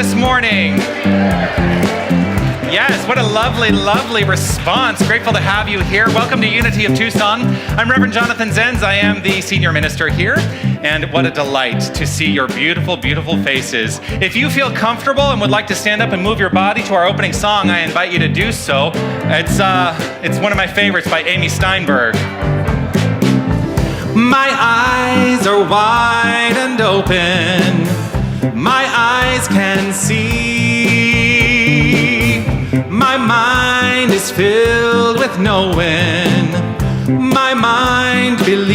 this morning? Yes, what a lovely, lovely response. Grateful to have you here. Welcome to Unity of Tucson. I'm Reverend Jonathan Zenz. I am the senior minister here, and what a delight to see your beautiful, beautiful faces. If you feel comfortable and would like to stand up and move your body to our opening song, I invite you to do so. It's one of my favorites by Amy Steinberg. My eyes are wide and open. My eyes can see. My mind is filled with knowing. My mind believes.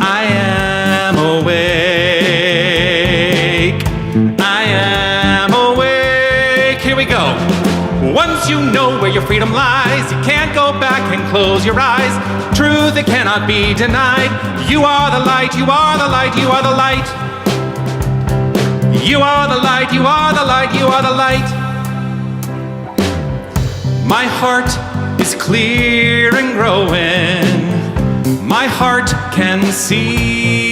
I am awake. I am awake. Here we go. Once you know where your freedom lies, you can't go back and close your eyes. Truth that cannot be denied. You are the light, you are the light, you are the light. You are the light, you are the light, you are the light. My heart is clear and growing. My heart can see.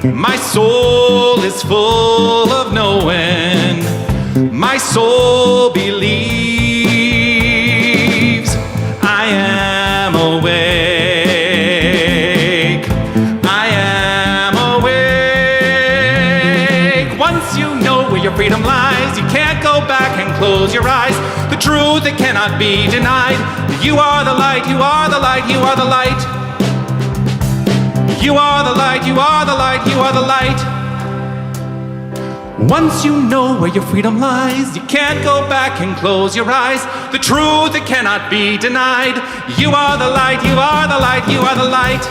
My soul is full of knowing. My soul believes. I am awake. I am awake. Once you know where your freedom lies, you can't go back and close your eyes. The truth that cannot be denied. You are the light, you are the light, you are the light. You are the light, you are the light, you are the light. Once you know where your freedom lies, you can't go back and close your eyes. The truth that cannot be denied. You are the light, you are the light, you are the light.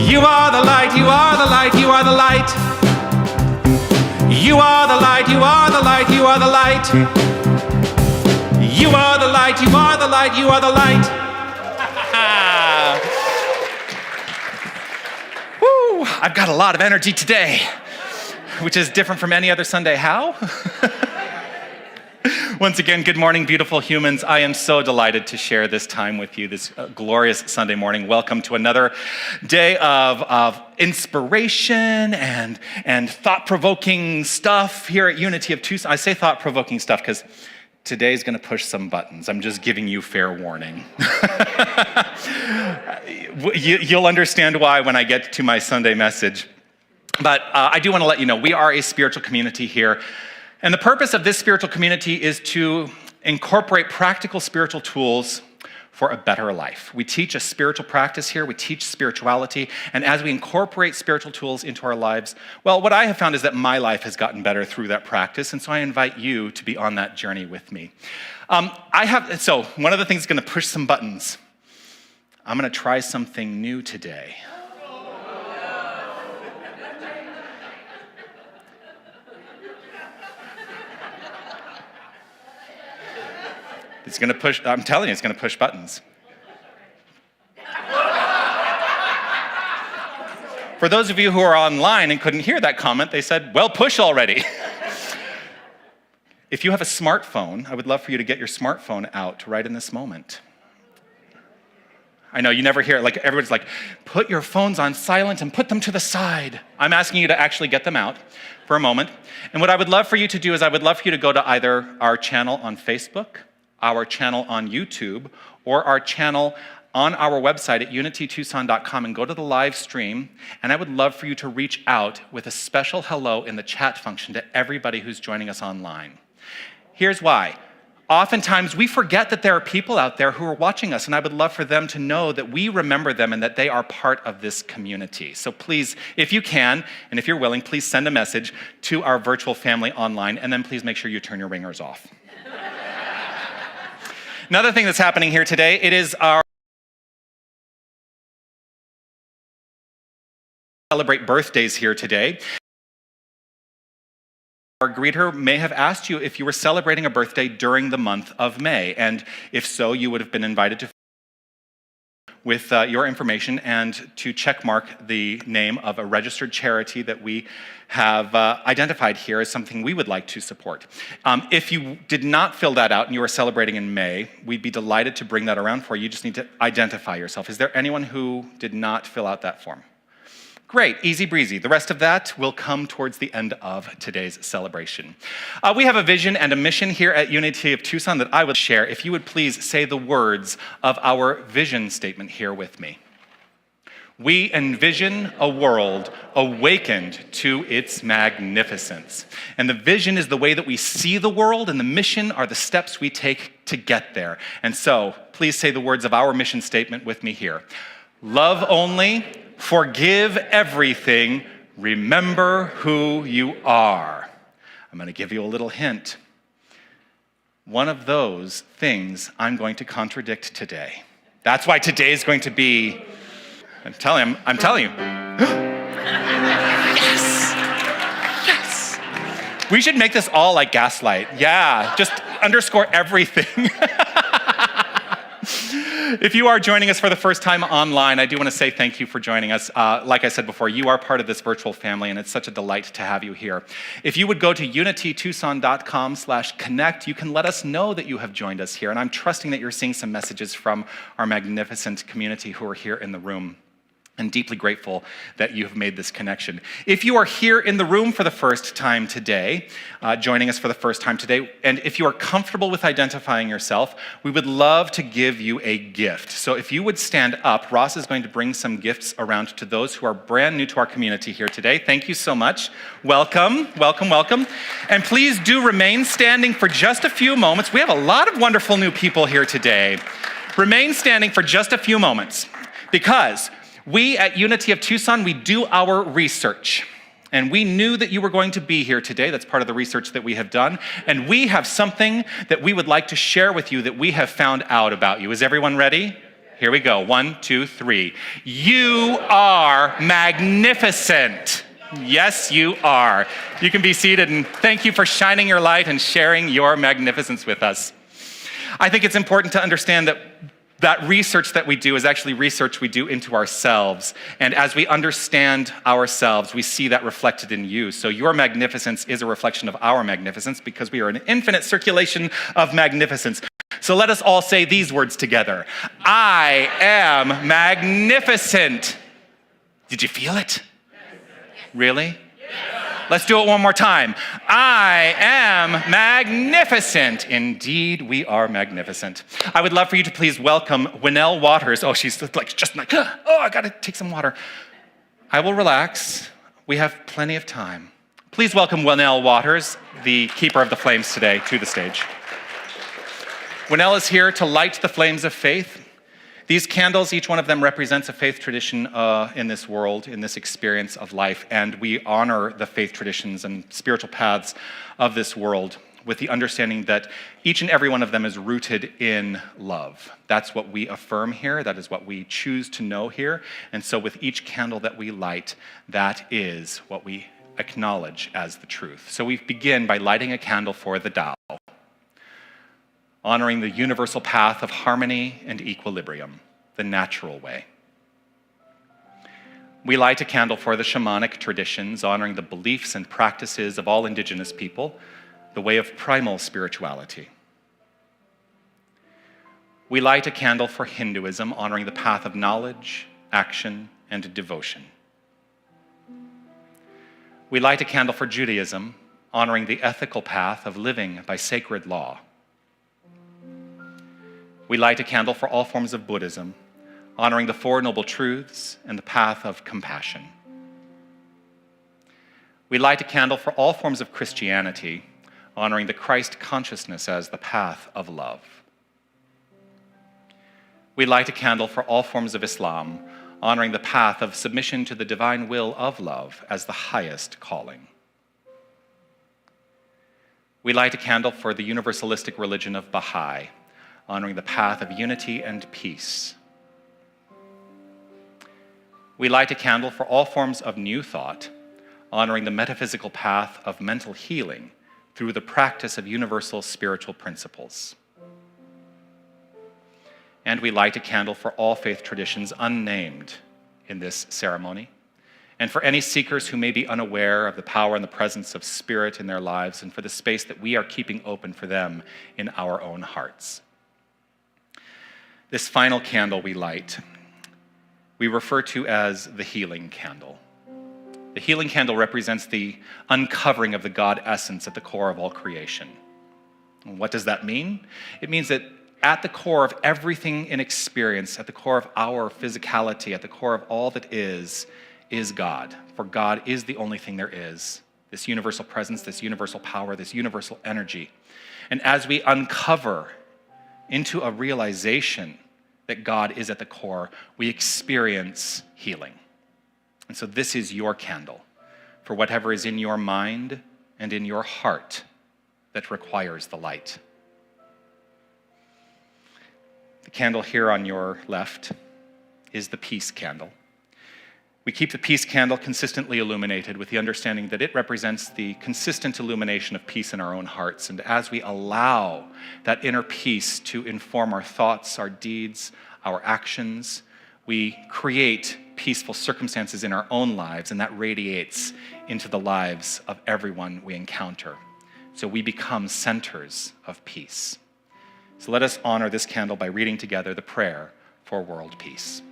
You are the light, you are the light, you are the light. You are the light, you are the light, you are the light. You are the light, you are the light, you are the light. Woo, I've got a lot of energy today, which is different from any other Sunday. How? Once again, good morning, beautiful humans. I am so delighted to share this time with you, this glorious Sunday morning. Welcome to another day of inspiration and thought-provoking stuff here at Unity of Tucson. I say thought-provoking stuff because today's going to push some buttons. I'm just giving you fair warning. You'll understand why when I get to my Sunday message. But I do want to let you know, we are a spiritual community here. And the purpose of this spiritual community is to incorporate practical spiritual tools for a better life. We teach a spiritual practice here. We teach spirituality. And as we incorporate spiritual tools into our lives, well, what I have found is that my life has gotten better through that practice. And so I invite you to be on that journey with me. So one of the things that's going to push some buttons, I'm going to try something new today. It's going to push, I'm telling you, it's going to push buttons. For those of you who are online and couldn't hear that comment, they said, well, push already. If you have a smartphone, I would love for you to get your smartphone out right in this moment. I know you never hear it, like everybody's like, put your phones on silent and put them to the side. I'm asking you to actually get them out for a moment. And what I would love for you to do is I would love for you to go to either our channel on Facebook, our channel on YouTube, or our channel on our website at unitytucson.com and go to the live stream. And I would love for you to reach out with a special hello in the chat function to everybody who's joining us online. Here's why. Oftentimes we forget that there are people out there who are watching us, and I would love for them to know that we remember them and that they are part of this community. So please, if you can, and if you're willing, please send a message to our virtual family online, and then please make sure you turn your ringers off. Another thing that's happening here today, it is our celebrate birthdays here today. Our greeter may have asked you if you were celebrating a birthday during the month of May, and if so, you would have been invited to with your information and to checkmark the name of a registered charity that we have identified here as something we would like to support. If you did not fill that out and you are celebrating in May, we'd be delighted to bring that around for you. You just need to identify yourself. Is there anyone who did not fill out that form? Great, easy breezy. The rest of that will come towards the end of today's celebration. We have a vision and a mission here at Unity of Tucson that I would share. If you would please say the words of our vision statement here with me. We envision a world awakened to its magnificence. And the vision is the way that we see the world, and the mission are the steps we take to get there. And so, please say the words of our mission statement with me here. Love only, forgive everything, remember who you are. I'm going to give you a little hint. One of those things I'm going to contradict today. That's why today is going to be, I'm telling you. Yes! Yes! We should make this all like Gaslight. Yeah, just underscore everything. If you are joining us for the first time online, I do want to say thank you for joining us. Like I said before, you are part of this virtual family, and it's such a delight to have you here. If you would go to unitytucson.com/connect, you can let us know that you have joined us here, and I'm trusting that you're seeing some messages from our magnificent community who are here in the room. And deeply grateful that you have made this connection. If you are here in the room for the first time today, joining us for the first time today, and if you are comfortable with identifying yourself, we would love to give you a gift. So if you would stand up, Ross is going to bring some gifts around to those who are brand new to our community here today. Thank you so much. Welcome, welcome, welcome. And please do remain standing for just a few moments. We have a lot of wonderful new people here today. Remain standing for just a few moments, because we at Unity of Tucson, we do our research. And we knew that you were going to be here today. That's part of the research that we have done. And we have something that we would like to share with you that we have found out about you. Is everyone ready? Here we go. 1, 2, 3. You are magnificent. Yes, you are. You can be seated, and thank you for shining your light and sharing your magnificence with us. I think it's important to understand that research that we do is actually research we do into ourselves. And as we understand ourselves, we see that reflected in you. So your magnificence is a reflection of our magnificence, because we are an infinite circulation of magnificence. So let us all say these words together. I am magnificent. Did you feel it? Really? Let's do it one more time. I am magnificent. Indeed, we are magnificent. I would love for you to please welcome Winnell Waters. Oh, she's just like, oh, I gotta take some water. I will relax. We have plenty of time. Please welcome Winnell Waters, the keeper of the flames today, to the stage. Winnell is here to light the flames of faith. These candles, each one of them represents a faith tradition in this world, in this experience of life, and we honor the faith traditions and spiritual paths of this world with the understanding that each and every one of them is rooted in love. That's what we affirm here, that is what we choose to know here, and so with each candle that we light, that is what we acknowledge as the truth. So we begin by lighting a candle for the Tao, honoring the universal path of harmony and equilibrium, the natural way. We light a candle for the shamanic traditions, honoring the beliefs and practices of all indigenous people, the way of primal spirituality. We light a candle for Hinduism, honoring the path of knowledge, action, and devotion. We light a candle for Judaism, honoring the ethical path of living by sacred law. We light a candle for all forms of Buddhism, honoring the Four Noble Truths and the path of compassion. We light a candle for all forms of Christianity, honoring the Christ consciousness as the path of love. We light a candle for all forms of Islam, honoring the path of submission to the divine will of love as the highest calling. We light a candle for the universalistic religion of Baha'i, honoring the path of unity and peace. We light a candle for all forms of new thought, honoring the metaphysical path of mental healing through the practice of universal spiritual principles. And we light a candle for all faith traditions unnamed in this ceremony, and for any seekers who may be unaware of the power and the presence of spirit in their lives, and for the space that we are keeping open for them in our own hearts. This final candle we light, we refer to as the healing candle. The healing candle represents the uncovering of the God essence at the core of all creation. And what does that mean? It means that at the core of everything in experience, at the core of our physicality, at the core of all that is God. For God is the only thing there is. This universal presence, this universal power, this universal energy. And as we uncover into a realization that God is at the core, we experience healing. And so this is your candle for whatever is in your mind and in your heart that requires the light. The candle here on your left is the peace candle. We keep the peace candle consistently illuminated with the understanding that it represents the consistent illumination of peace in our own hearts. And as we allow that inner peace to inform our thoughts, our deeds, our actions, we create peaceful circumstances in our own lives, and that radiates into the lives of everyone we encounter. So we become centers of peace. So let us honor this candle by reading together the prayer for world peace.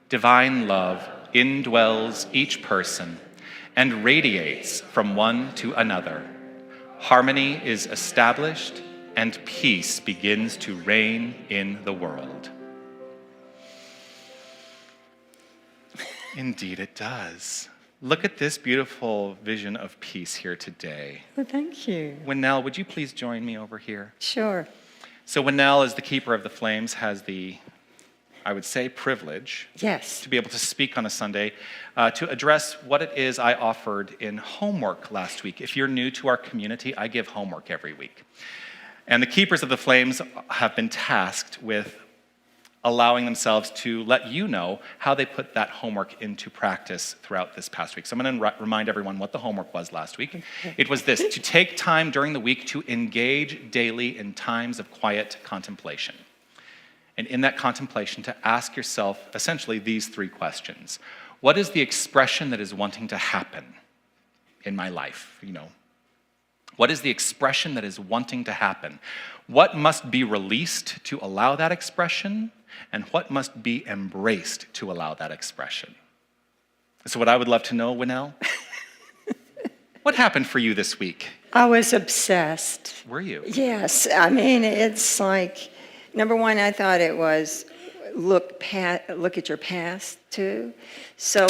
Divine love indwells each person and radiates from one to another. Harmony is established and peace begins to reign in the world. Indeed it does. Look at this beautiful vision of peace here today. Well, thank you. Winnell, would you please join me over here? Sure. So Winnell, as the keeper of the flames, has the, I would say, privilege Yes. to be able to speak on a Sunday to address what it is I offered in homework last week. If you're new to our community, I give homework every week. And the keepers of the flames have been tasked with allowing themselves to let you know how they put that homework into practice throughout this past week. So I'm going to remind everyone what the homework was last week. It was this: to take time during the week to engage daily in times of quiet contemplation. And in that contemplation, to ask yourself essentially these three questions. What is the expression that is wanting to happen in my life? What is the expression that is wanting to happen? What must be released to allow that expression? And what must be embraced to allow that expression? So what I would love to know, Winnell, what happened for you this week? I was obsessed. Were you? Yes. I mean, it's like, number one, I thought it was look at your past too. So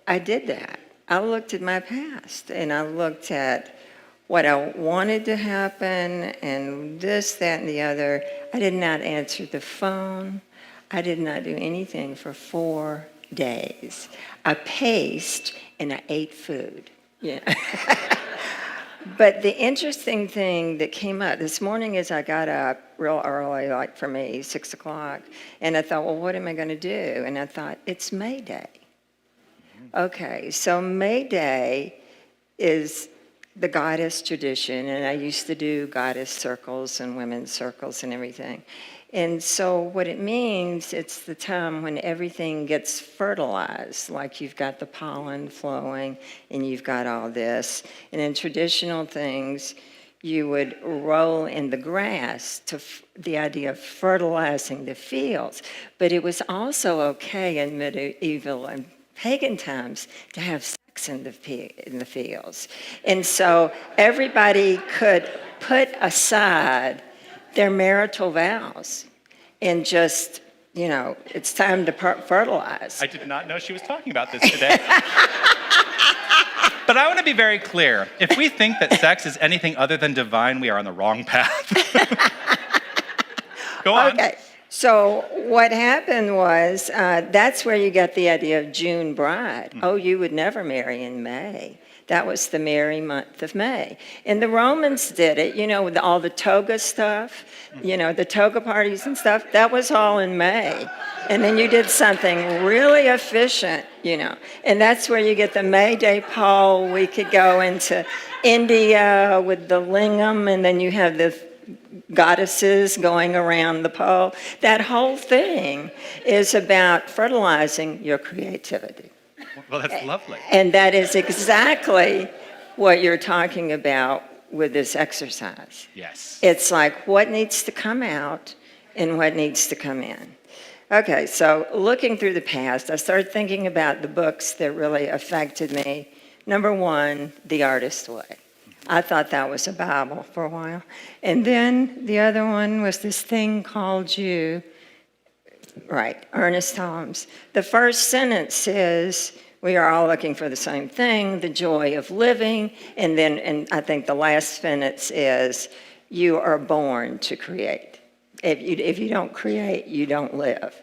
I did that. I looked at my past and I looked at what I wanted to happen and this, that, and the other. I did not answer the phone. I did not do anything for 4 days. I paced and I ate food. Yeah. But the interesting thing that came up this morning is I got up real early, like for me, 6 o'clock, and I thought, well, what am I going to do? And I thought, it's May Day. Okay, so May Day is the goddess tradition, and I used to do goddess circles and women's circles and everything. And so what it means, it's the time when everything gets fertilized, like you've got the pollen flowing and you've got all this. And in traditional things, you would roll in the grass to the idea of fertilizing the fields. But it was also okay in medieval and pagan times to have sex in the fields. And so everybody could put aside their marital vows and just, it's time to fertilize. I did not know she was talking about this today. But I want to be very clear. If we think that sex is anything other than divine, we are on the wrong path. Go on. Okay. So what happened was, that's where you get the idea of June bride. Mm-hmm. Oh, you would never marry in May. That was the merry month of May. And the Romans did it, with all the toga stuff, the toga parties and stuff. That was all in May. And then you did something really efficient, And that's where you get the May Day pole. We could go into India with the lingam, and then you have the goddesses going around the pole. That whole thing is about fertilizing your creativity. Well, that's lovely. And that is exactly what you're talking about with this exercise. Yes. It's like what needs to come out and what needs to come in. Okay, so looking through the past, I started thinking about the books that really affected me. Number one, The Artist's Way. I thought that was a Bible for a while. And then the other one was this thing called You, right, Ernest Holmes. The first sentence says, we are all looking for the same thing, the joy of living. And I think the last sentence is, you are born to create. If you don't create, you don't live.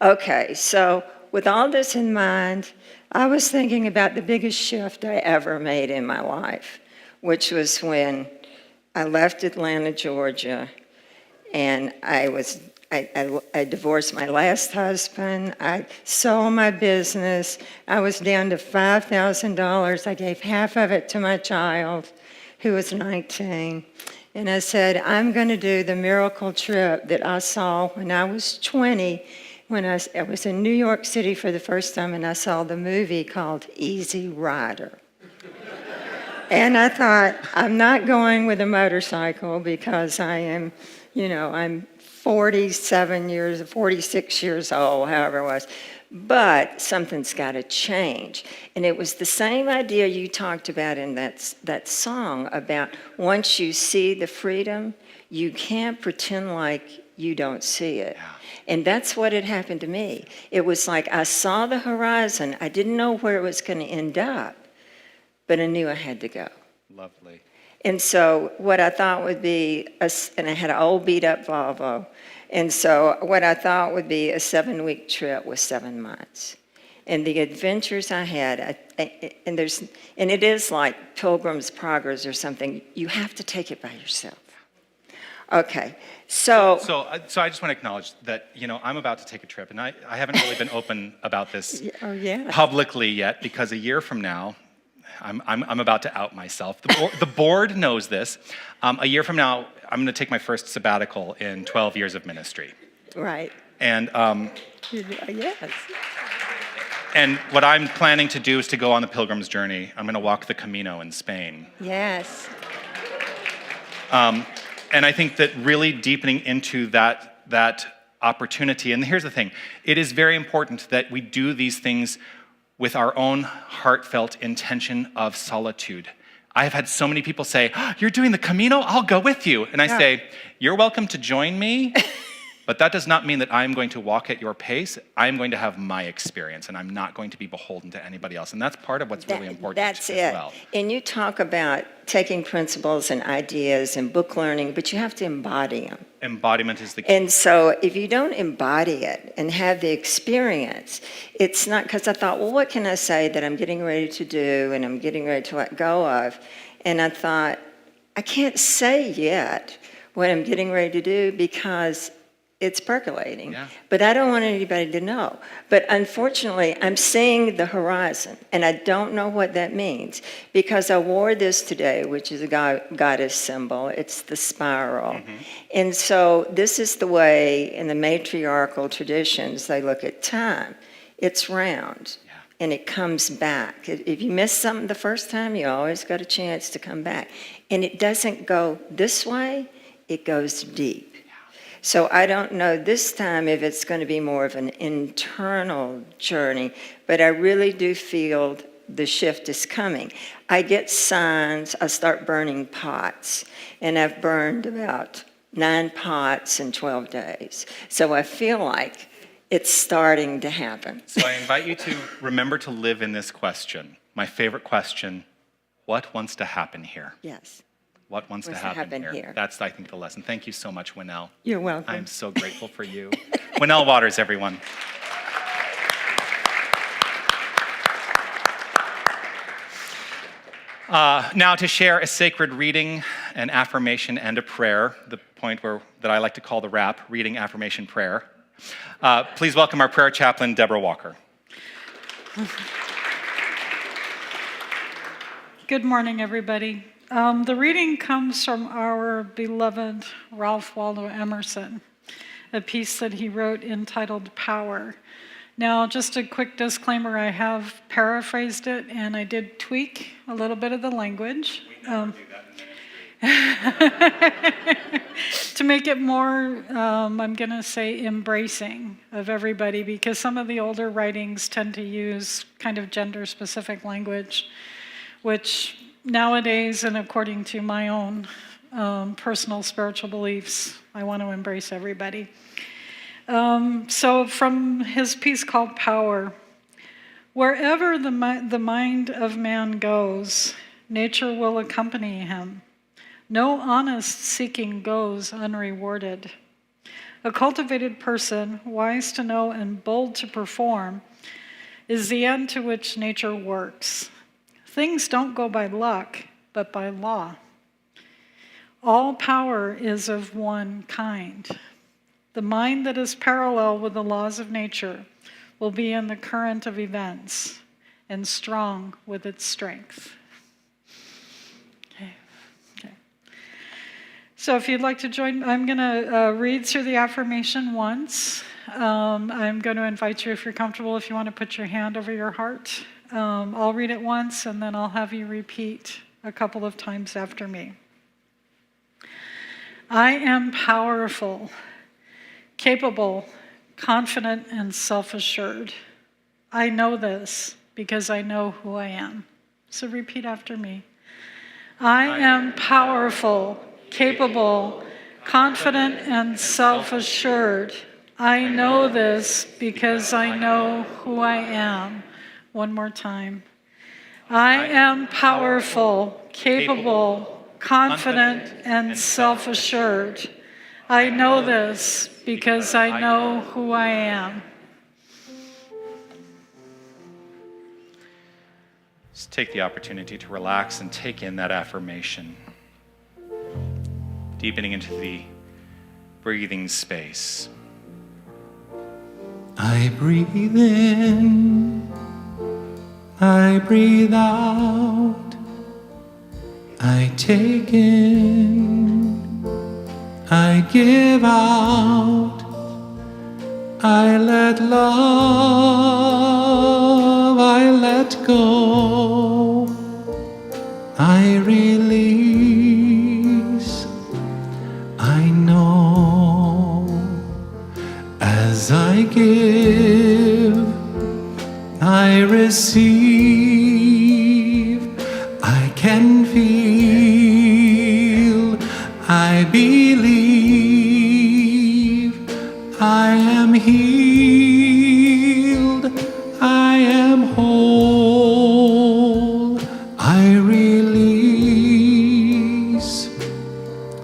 Okay, so with all this in mind, I was thinking about the biggest shift I ever made in my life, which was when I left Atlanta, Georgia, and I divorced my last husband. I sold my business. I was down to $5,000. I gave half of it to my child, who was 19. And I said, I'm going to do the miracle trip that I saw when I was 20, when I was in New York City for the first time, and I saw the movie called Easy Rider. And I thought, I'm not going with a motorcycle because I am, I'm 46 years old, however it was. But something's got to change. And it was the same idea you talked about in that song about once you see the freedom, you can't pretend like you don't see it. Yeah. And that's what had happened to me. It was like I saw the horizon. I didn't know where it was going to end up, but I knew I had to go. Lovely. And so what I thought would be, and I had an old beat up Volvo, and so what I thought would be a 7-week trip was 7 months. And the adventures I had, and it is like Pilgrim's Progress or something, you have to take it by yourself. Okay, so I just want to acknowledge that, I'm about to take a trip, and I haven't really been open about this publicly yet, because a year from now, I'm about to out myself. The board knows this. A year from now, I'm going to take my first sabbatical in 12 years of ministry. Right. And yes. And what I'm planning to do is to go on the pilgrim's journey. I'm going to walk the Camino in Spain. Yes. And I think that really deepening into that opportunity, and here's the thing, it is very important that we do these things with our own heartfelt intention of solitude. I have had so many people say, oh, you're doing the Camino? I'll go with you. And I say, you're welcome to join me, but that does not mean that I'm going to walk at your pace. I'm going to have my experience, and I'm not going to be beholden to anybody else. And that's part of what's really important that's as well. And you talk about taking principles and ideas and book learning, but you have to embody them. Embodiment is the key. And so if you don't embody it and have the experience, it's not, because I thought, well, what can I say that I'm getting ready to do and I'm getting ready to let go of? And I thought, I can't say yet what I'm getting ready to do because it's percolating, but I don't want anybody to know. But unfortunately, I'm seeing the horizon, and I don't know what that means, because I wore this today, which is a goddess symbol. It's the spiral. Mm-hmm. And so this is the way, in the matriarchal traditions, they look at time. It's round, and it comes back. If you miss something the first time, you always got a chance to come back. And it doesn't go this way, it goes deep. So I don't know this time if it's going to be more of an internal journey, but I really do feel the shift is coming. I get signs, I start burning pots, and I've burned about 9 pots in 12 days. So I feel like it's starting to happen. So I invite you to remember to live in this question. My favorite question, what wants to happen here? Yes. What wants to happen here? That's, I think, the lesson. Thank you so much, Winnell. You're welcome. I'm so grateful for you. Winnell Waters, everyone. Now to share a sacred reading, an affirmation, and a prayer, the point that I like to call the wrap, reading, affirmation, prayer. Please welcome our prayer chaplain, Deborah Walker. Good morning, everybody. The reading comes from our beloved Ralph Waldo Emerson, a piece that he wrote entitled Power. Now, just a quick disclaimer, I have paraphrased it, and I did tweak a little bit of the language. We never do that in the ministry. to make it more, I'm going to say, embracing of everybody, because some of the older writings tend to use kind of gender-specific language, which nowadays, and according to my own personal spiritual beliefs, I want to embrace everybody. So from his piece called Power, wherever the mind of man goes, nature will accompany him. No honest seeking goes unrewarded. A cultivated person, wise to know and bold to perform, is the end to which nature works. Things don't go by luck, but by law. All power is of one kind. The mind that is parallel with the laws of nature will be in the current of events and strong with its strength. Okay. So if you'd like to join, I'm going to read through the affirmation once. I'm going to invite you, if you're comfortable, if you want to put your hand over your heart. I'll read it once, and then I'll have you repeat a couple of times after me. I am powerful, capable, confident, and self-assured. I know this because I know who I am. So repeat after me. I am powerful, capable, confident, and self-assured. I know this because I know who I am. One more time. I am powerful, capable, confident, and self-assured. I know this because I know who I am. Just take the opportunity to relax and take in that affirmation, deepening into the breathing space. I breathe in, I breathe out, I take in, I give out, I let love, I let go, I release, I know. As I give, I receive, I can feel, I believe, I am healed, I am whole, I release,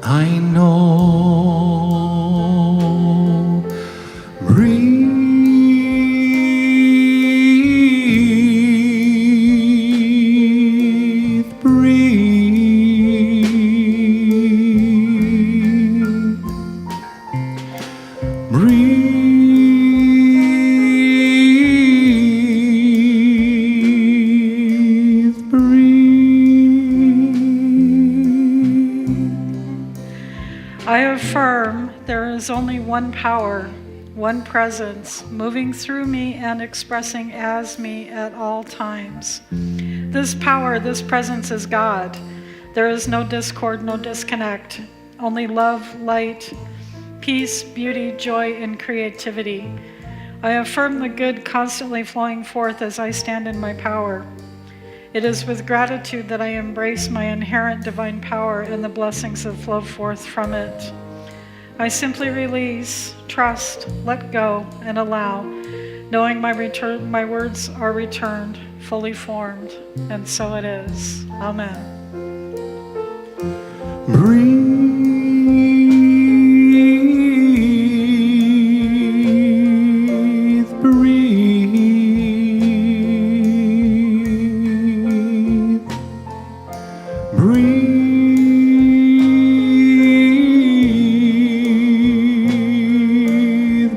I know. Breathe, breathe, breathe, breathe. I affirm there is only one power, one presence, moving through me and expressing as me at all times. This power, this presence is God. There is no discord, no disconnect, only love, light, peace, beauty, joy, and creativity. I affirm the good constantly flowing forth as I stand in my power. It is with gratitude that I embrace my inherent divine power and the blessings that flow forth from it. I simply release, trust, let go, and allow, knowing my words are returned, fully formed, and so it is. Amen. Breathe, breathe, breathe,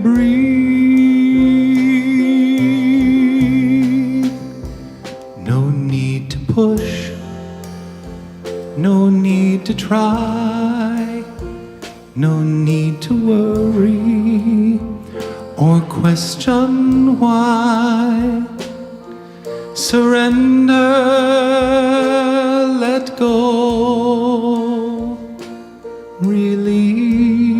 breathe. No need to push, no need to try, no need to worry or question why. Surrender, let go, release.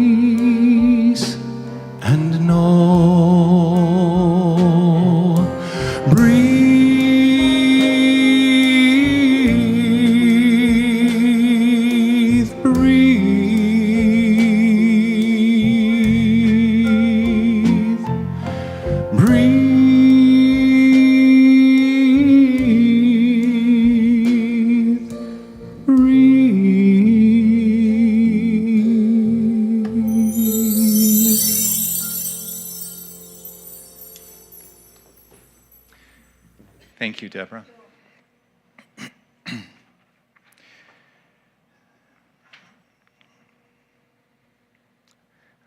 Thank you, Deborah.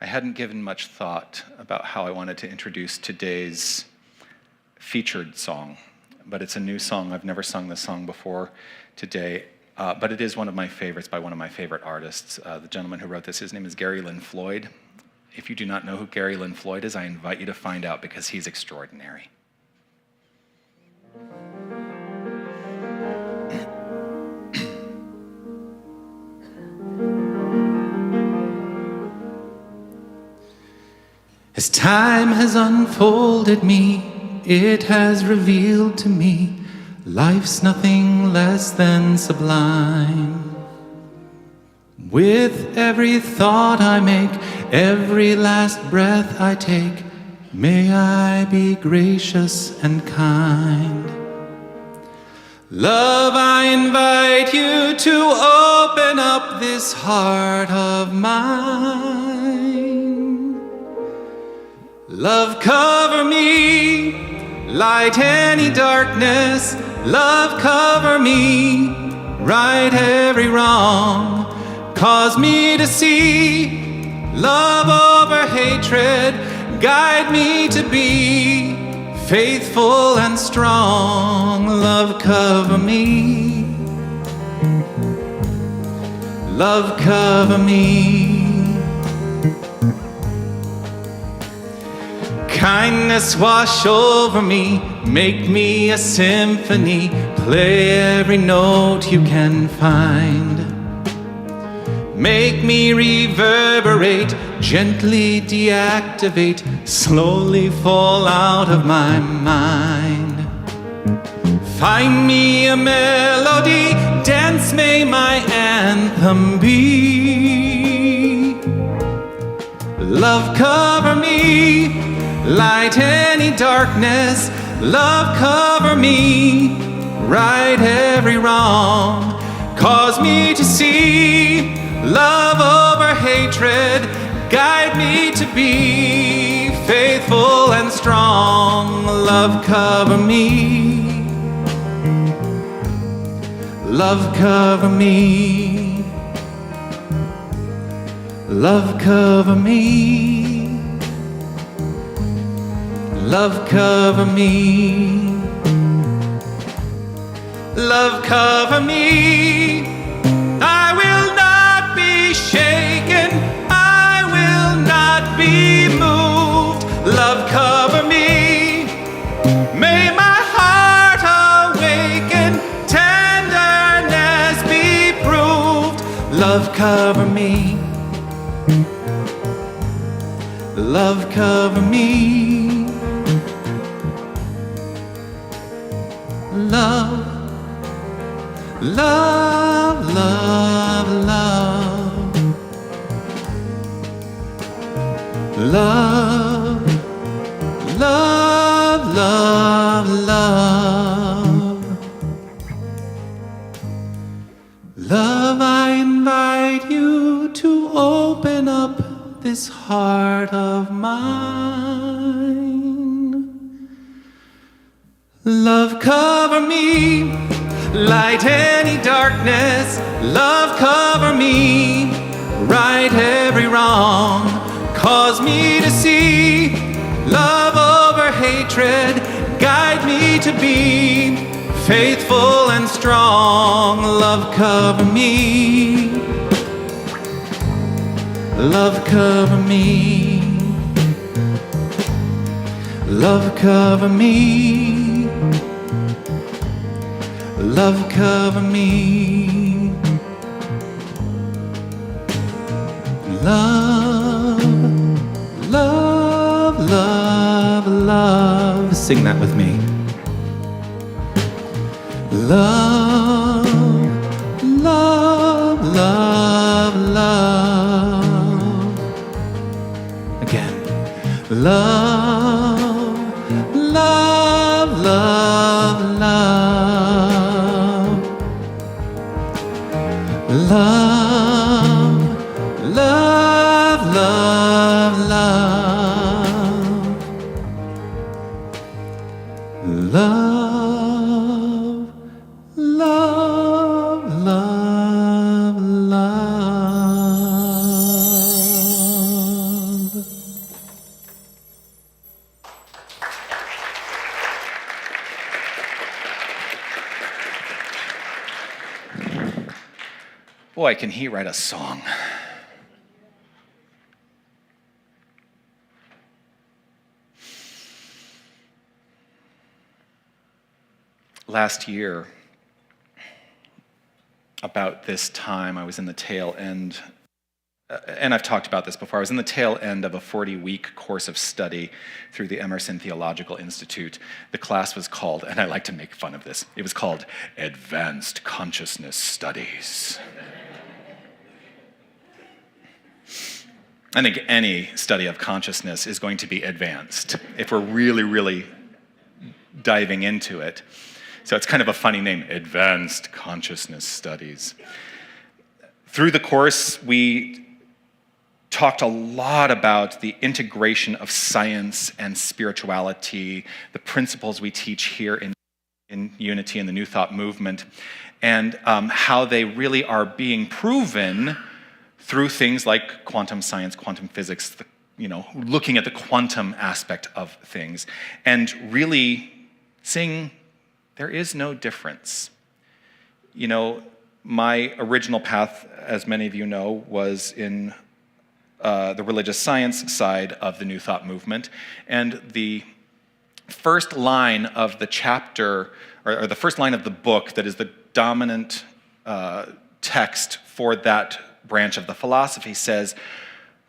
I hadn't given much thought about how I wanted to introduce today's featured song, but it's a new song. I've never sung this song before today, but it is one of my favorites by one of my favorite artists. The gentleman who wrote this, his name is Gary Lynn Floyd. If you do not know who Gary Lynn Floyd is, I invite you to find out because he's extraordinary. As time has unfolded me, it has revealed to me life's nothing less than sublime. With every thought I make, every last breath I take, may I be gracious and kind. Love, I invite you to open up this heart of mine. Love, cover me, light any darkness. Love, cover me, right every wrong. Cause me to see love over hatred. Guide me to be faithful and strong. Love, cover me. Love, cover me. Kindness wash over me, make me a symphony, play every note you can find. Make me reverberate, gently deactivate, slowly fall out of my mind. Find me a melody, dance may my anthem be. Love, cover me, light any darkness. Love, cover me, right every wrong. Cause me to see love over hatred. Guide me to be faithful and strong. Love, cover me. Love, cover me. Love, cover me. Love, cover me. Love, cover me. I will not be shaken. I will not be moved. Love, cover me. May my heart awaken. Tenderness be proved. Love, cover me. Love, cover me. Love, love, love, love. Love, love, love, love. Love, I invite you to open up this heart of mine. Love, cover me, light any darkness. Love, cover me, right every wrong. Cause me to see love over hatred. Guide me to be faithful and strong. Love, cover me. Love, cover me. Love, cover me. Love, cover me. Love, love, love, love. Sing that with me. Love, love, love, love. Again. Love, love, love, love. Love, love, love, love. Love. boy, can he write a song. Last year, about this time, I was in the tail end, and I've talked about this before, I was in the tail end of a 40-week course of study through the Emerson Theological Institute. The class was called, and I like to make fun of this, it was called Advanced Consciousness Studies. I think any study of consciousness is going to be advanced if we're really, really diving into it. So it's kind of a funny name, Advanced Consciousness Studies. Through the course, we talked a lot about the integration of science and spirituality, the principles we teach here in Unity and the New Thought movement, and how they really are being proven through things like quantum science, quantum physics, looking at the quantum aspect of things, and really seeing there is no difference. My original path, as many of you know, was in the religious science side of the New Thought movement. And the first line of the chapter, or the first line of the book that is the dominant text for that branch of the philosophy says,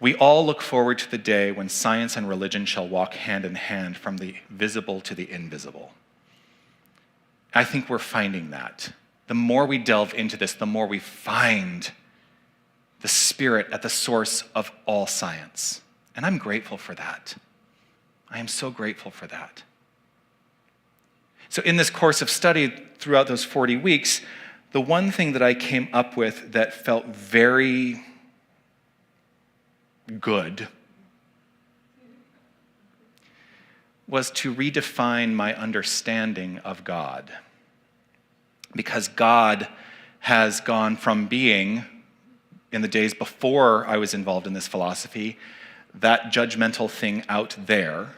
"We all look forward to the day when science and religion shall walk hand in hand from the visible to the invisible." I think we're finding that. The more we delve into this, the more we find the spirit at the source of all science. And I'm grateful for that. I am so grateful for that. So in this course of study throughout those 40 weeks, the one thing that I came up with that felt very good was to redefine my understanding of God. Because God has gone from being, in the days before I was involved in this philosophy, that judgmental thing out there,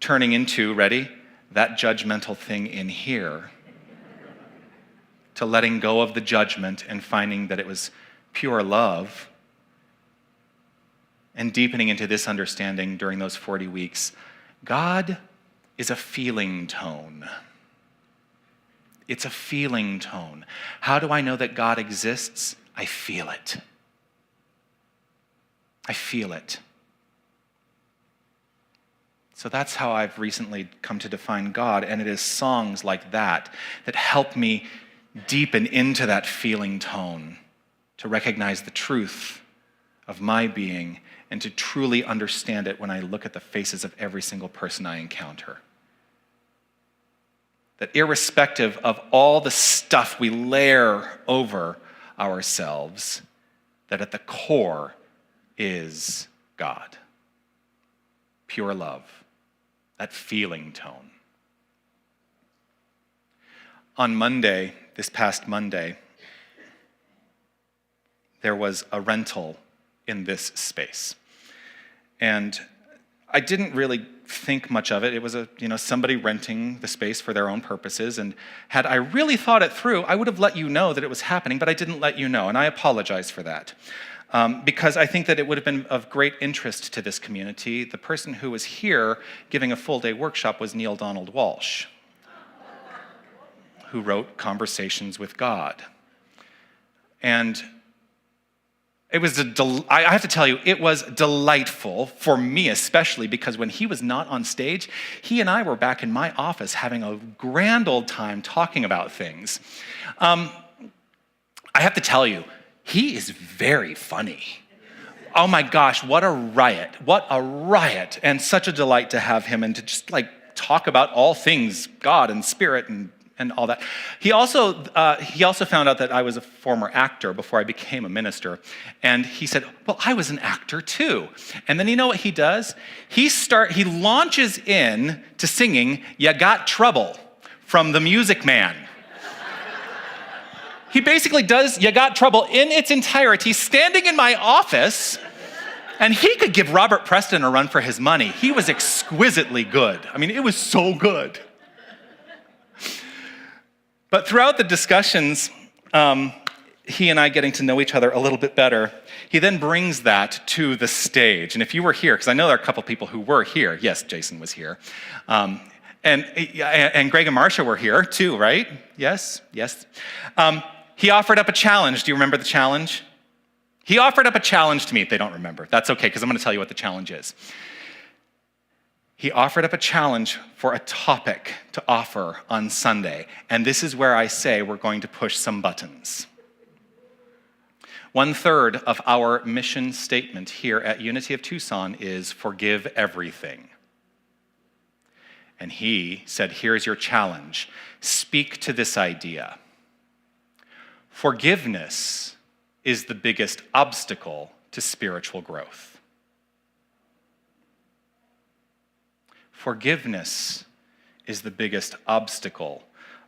turning into, ready, that judgmental thing in here, to letting go of the judgment and finding that it was pure love, and deepening into this understanding during those 40 weeks. God is a feeling tone. It's a feeling tone. How do I know that God exists? I feel it. I feel it. So that's how I've recently come to define God, and it is songs like that that help me deepen into that feeling tone, to recognize the truth of my being and to truly understand it when I look at the faces of every single person I encounter. That irrespective of all the stuff we layer over ourselves, that at the core is God. Pure love, that feeling tone. On Monday, this past Monday, there was a rental in this space. And I didn't really think much of it. It was somebody renting the space for their own purposes. And had I really thought it through, I would have let you know that it was happening, but I didn't let you know. And I apologize for that. Because I think that it would have been of great interest to this community. The person who was here giving a full-day workshop was Neil Donald Walsh, who wrote Conversations with God. And it was I have to tell you, it was delightful for me especially, because when he was not on stage, he and I were back in my office having a grand old time talking about things. I have to tell you, he is very funny. Oh my gosh, what a riot. What a riot. And such a delight to have him and to just talk about all things God and spirit and all that. He also found out that I was a former actor before I became a minister. And he said, well, I was an actor too. And then you know what he does? He launches in to singing "Ya Got Trouble" from The Music Man. He basically does "Ya Got Trouble" in its entirety, standing in my office, and he could give Robert Preston a run for his money. He was exquisitely good. I mean, it was so good. But throughout the discussions, he and I getting to know each other a little bit better, he then brings that to the stage. And if you were here, because I know there are a couple people who were here. Yes, Jason was here. And Greg and Marcia were here too, right? Yes. He offered up a challenge. Do you remember the challenge? He offered up a challenge to me. They don't remember. That's okay, because I'm going to tell you what the challenge is. He offered up a challenge for a topic to offer on Sunday. And this is where I say we're going to push some buttons. 1/3 of our mission statement here at Unity of Tucson is forgive everything. And he said, here's your challenge. Speak to this idea. Forgiveness is the biggest obstacle to spiritual growth. Forgiveness is the biggest obstacle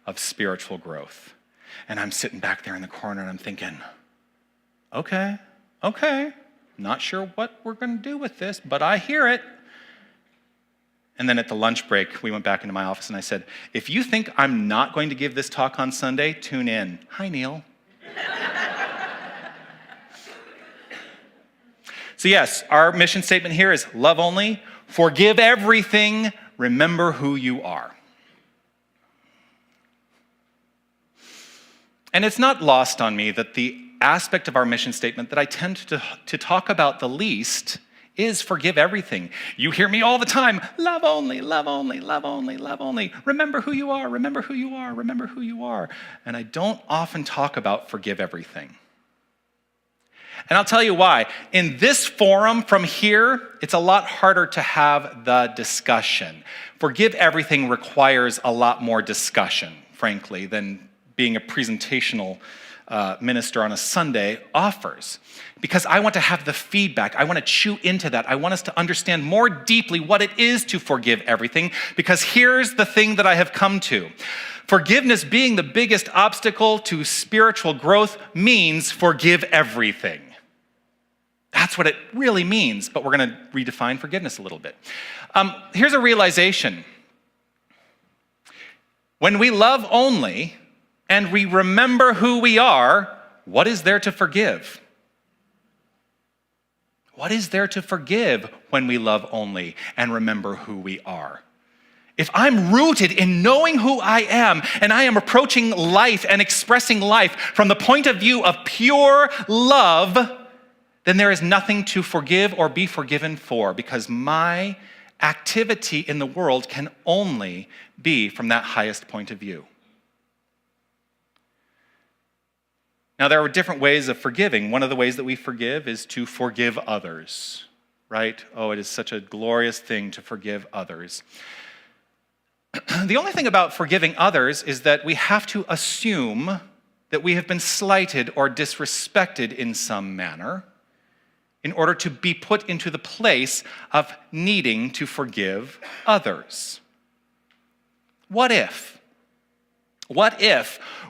of spiritual growth. And I'm sitting back there in the corner and I'm thinking, okay, not sure what we're going to do with this, but I hear it. And then at the lunch break, we went back into my office and I said, if you think I'm not going to give this talk on Sunday, tune in. Hi, Neil. So yes, our mission statement here is love only, forgive everything, remember who you are. And it's not lost on me that the aspect of our mission statement that I tend to talk about the least is forgive everything. You hear me all the time, love only, love only, love only, love only. Remember who you are, remember who you are, remember who you are. And I don't often talk about forgive everything. And I'll tell you why. In this forum from here, it's a lot harder to have the discussion. Forgive everything requires a lot more discussion, frankly, than being a presentational minister on a Sunday offers. Because I want to have the feedback. I want to chew into that. I want us to understand more deeply what it is to forgive everything. Because here's the thing that I have come to. Forgiveness being the biggest obstacle to spiritual growth means forgive everything. That's what it really means, but we're going to redefine forgiveness a little bit. Here's a realization. When we love only and we remember who we are, what is there to forgive? What is there to forgive when we love only and remember who we are? If I'm rooted in knowing who I am and I am approaching life and expressing life from the point of view of pure love, then there is nothing to forgive or be forgiven for, because my activity in the world can only be from that highest point of view. Now, there are different ways of forgiving. One of the ways that we forgive is to forgive others, right? Oh, it is such a glorious thing to forgive others. The only thing about forgiving others is that we have to assume that we have been slighted or disrespected in some manner in order to be put into the place of needing to forgive others. What if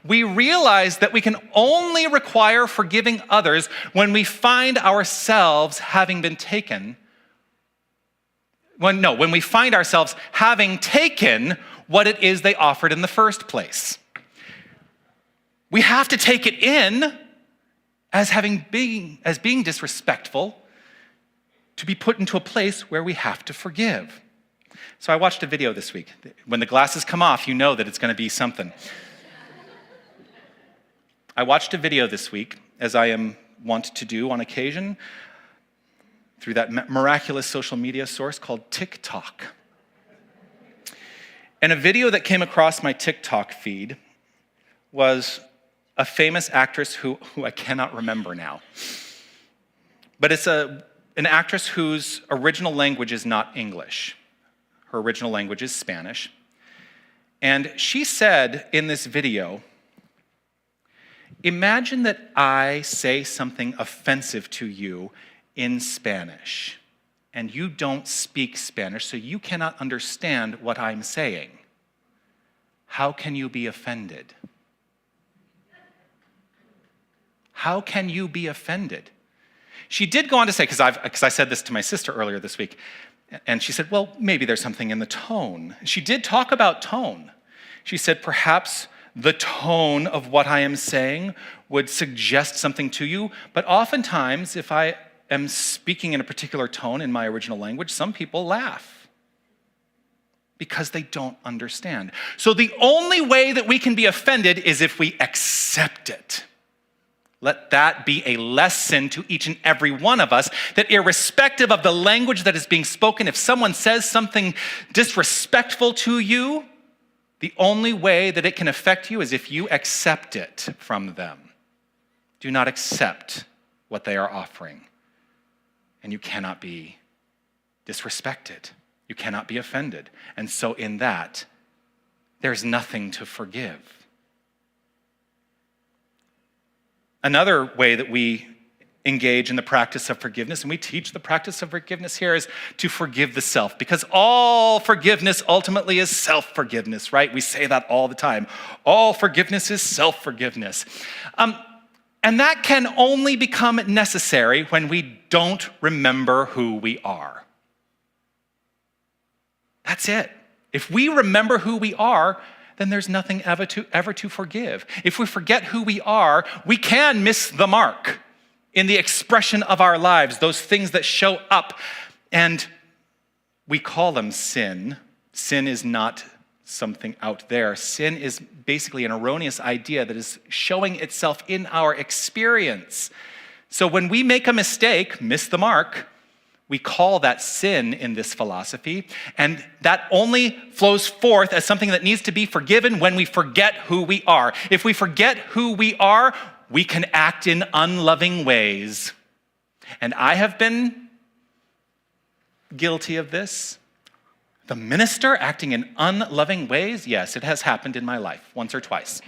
we realize that we can only require forgiving others when we find ourselves having been taken, when we find ourselves having taken what it is they offered in the first place? We have to take it in as being disrespectful to be put into a place where we have to forgive. So I watched a video this week. When the glasses come off, you know that it's going to be something. I watched a video this week, as I am wont to do on occasion, through that miraculous social media source called TikTok. And a video that came across my TikTok feed was a famous actress who I cannot remember now. But it's an actress whose original language is not English. Her original language is Spanish. And she said in this video, imagine that I say something offensive to you in Spanish, and you don't speak Spanish, so you cannot understand what I'm saying. How can you be offended? How can you be offended? She did go on to say, because I said this to my sister earlier this week, and she said, well, maybe there's something in the tone. She did talk about tone. She said, perhaps the tone of what I am saying would suggest something to you, but oftentimes if I am speaking in a particular tone in my original language, some people laugh because they don't understand. So the only way that we can be offended is if we accept it. Let that be a lesson to each and every one of us, that irrespective of the language that is being spoken, if someone says something disrespectful to you, the only way that it can affect you is if you accept it from them. Do not accept what they are offering. And you cannot be disrespected. You cannot be offended. And so in that, there's nothing to forgive. Another way that we engage in the practice of forgiveness, and we teach the practice of forgiveness here, is to forgive the self, because all forgiveness ultimately is self-forgiveness, right? We say that all the time. All forgiveness is self-forgiveness. And that can only become necessary when we don't remember who we are. That's it. If we remember who we are, then there's nothing ever to forgive. If we forget who we are, we can miss the mark in the expression of our lives, those things that show up, and we call them sin. Sin is not something out there. Sin is basically an erroneous idea that is showing itself in our experience. So when we make a mistake, miss the mark, we call that sin in this philosophy, and that only flows forth as something that needs to be forgiven when we forget who we are. If we forget who we are, we can act in unloving ways. And I have been guilty of this. The minister acting in unloving ways? Yes, it has happened in my life, once or twice.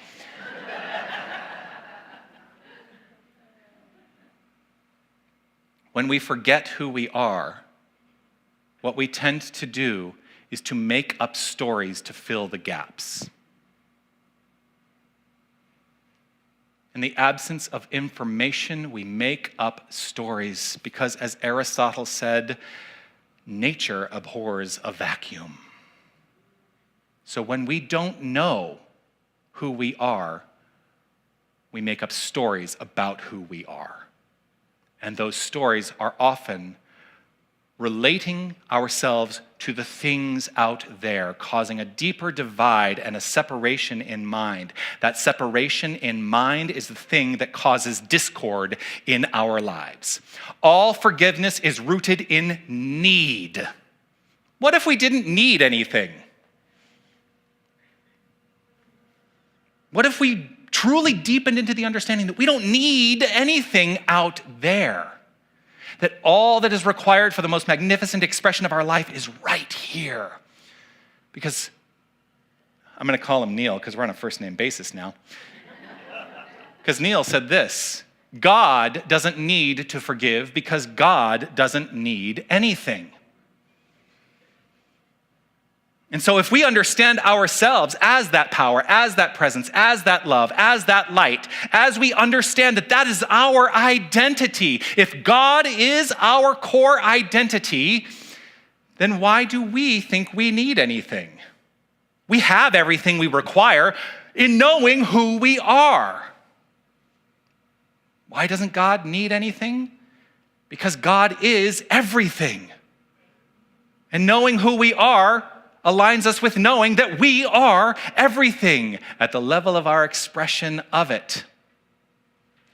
When we forget who we are, what we tend to do is to make up stories to fill the gaps. In the absence of information, we make up stories because, as Aristotle said, nature abhors a vacuum. So when we don't know who we are, we make up stories about who we are. And those stories are often relating ourselves to the things out there, causing a deeper divide and a separation in mind. That separation in mind is the thing that causes discord in our lives. All forgiveness is rooted in need. What if we didn't need anything? What if we truly deepened into the understanding that we don't need anything out there? That all that is required for the most magnificent expression of our life is right here. Because I'm going to call him Neil because we're on a first name basis now. Because Neil said this: God doesn't need to forgive because God doesn't need anything. And so if we understand ourselves as that power, as that presence, as that love, as that light, as we understand that that is our identity, if God is our core identity, then why do we think we need anything? We have everything we require in knowing who we are. Why doesn't God need anything? Because God is everything. And knowing who we are aligns us with knowing that we are everything at the level of our expression of it.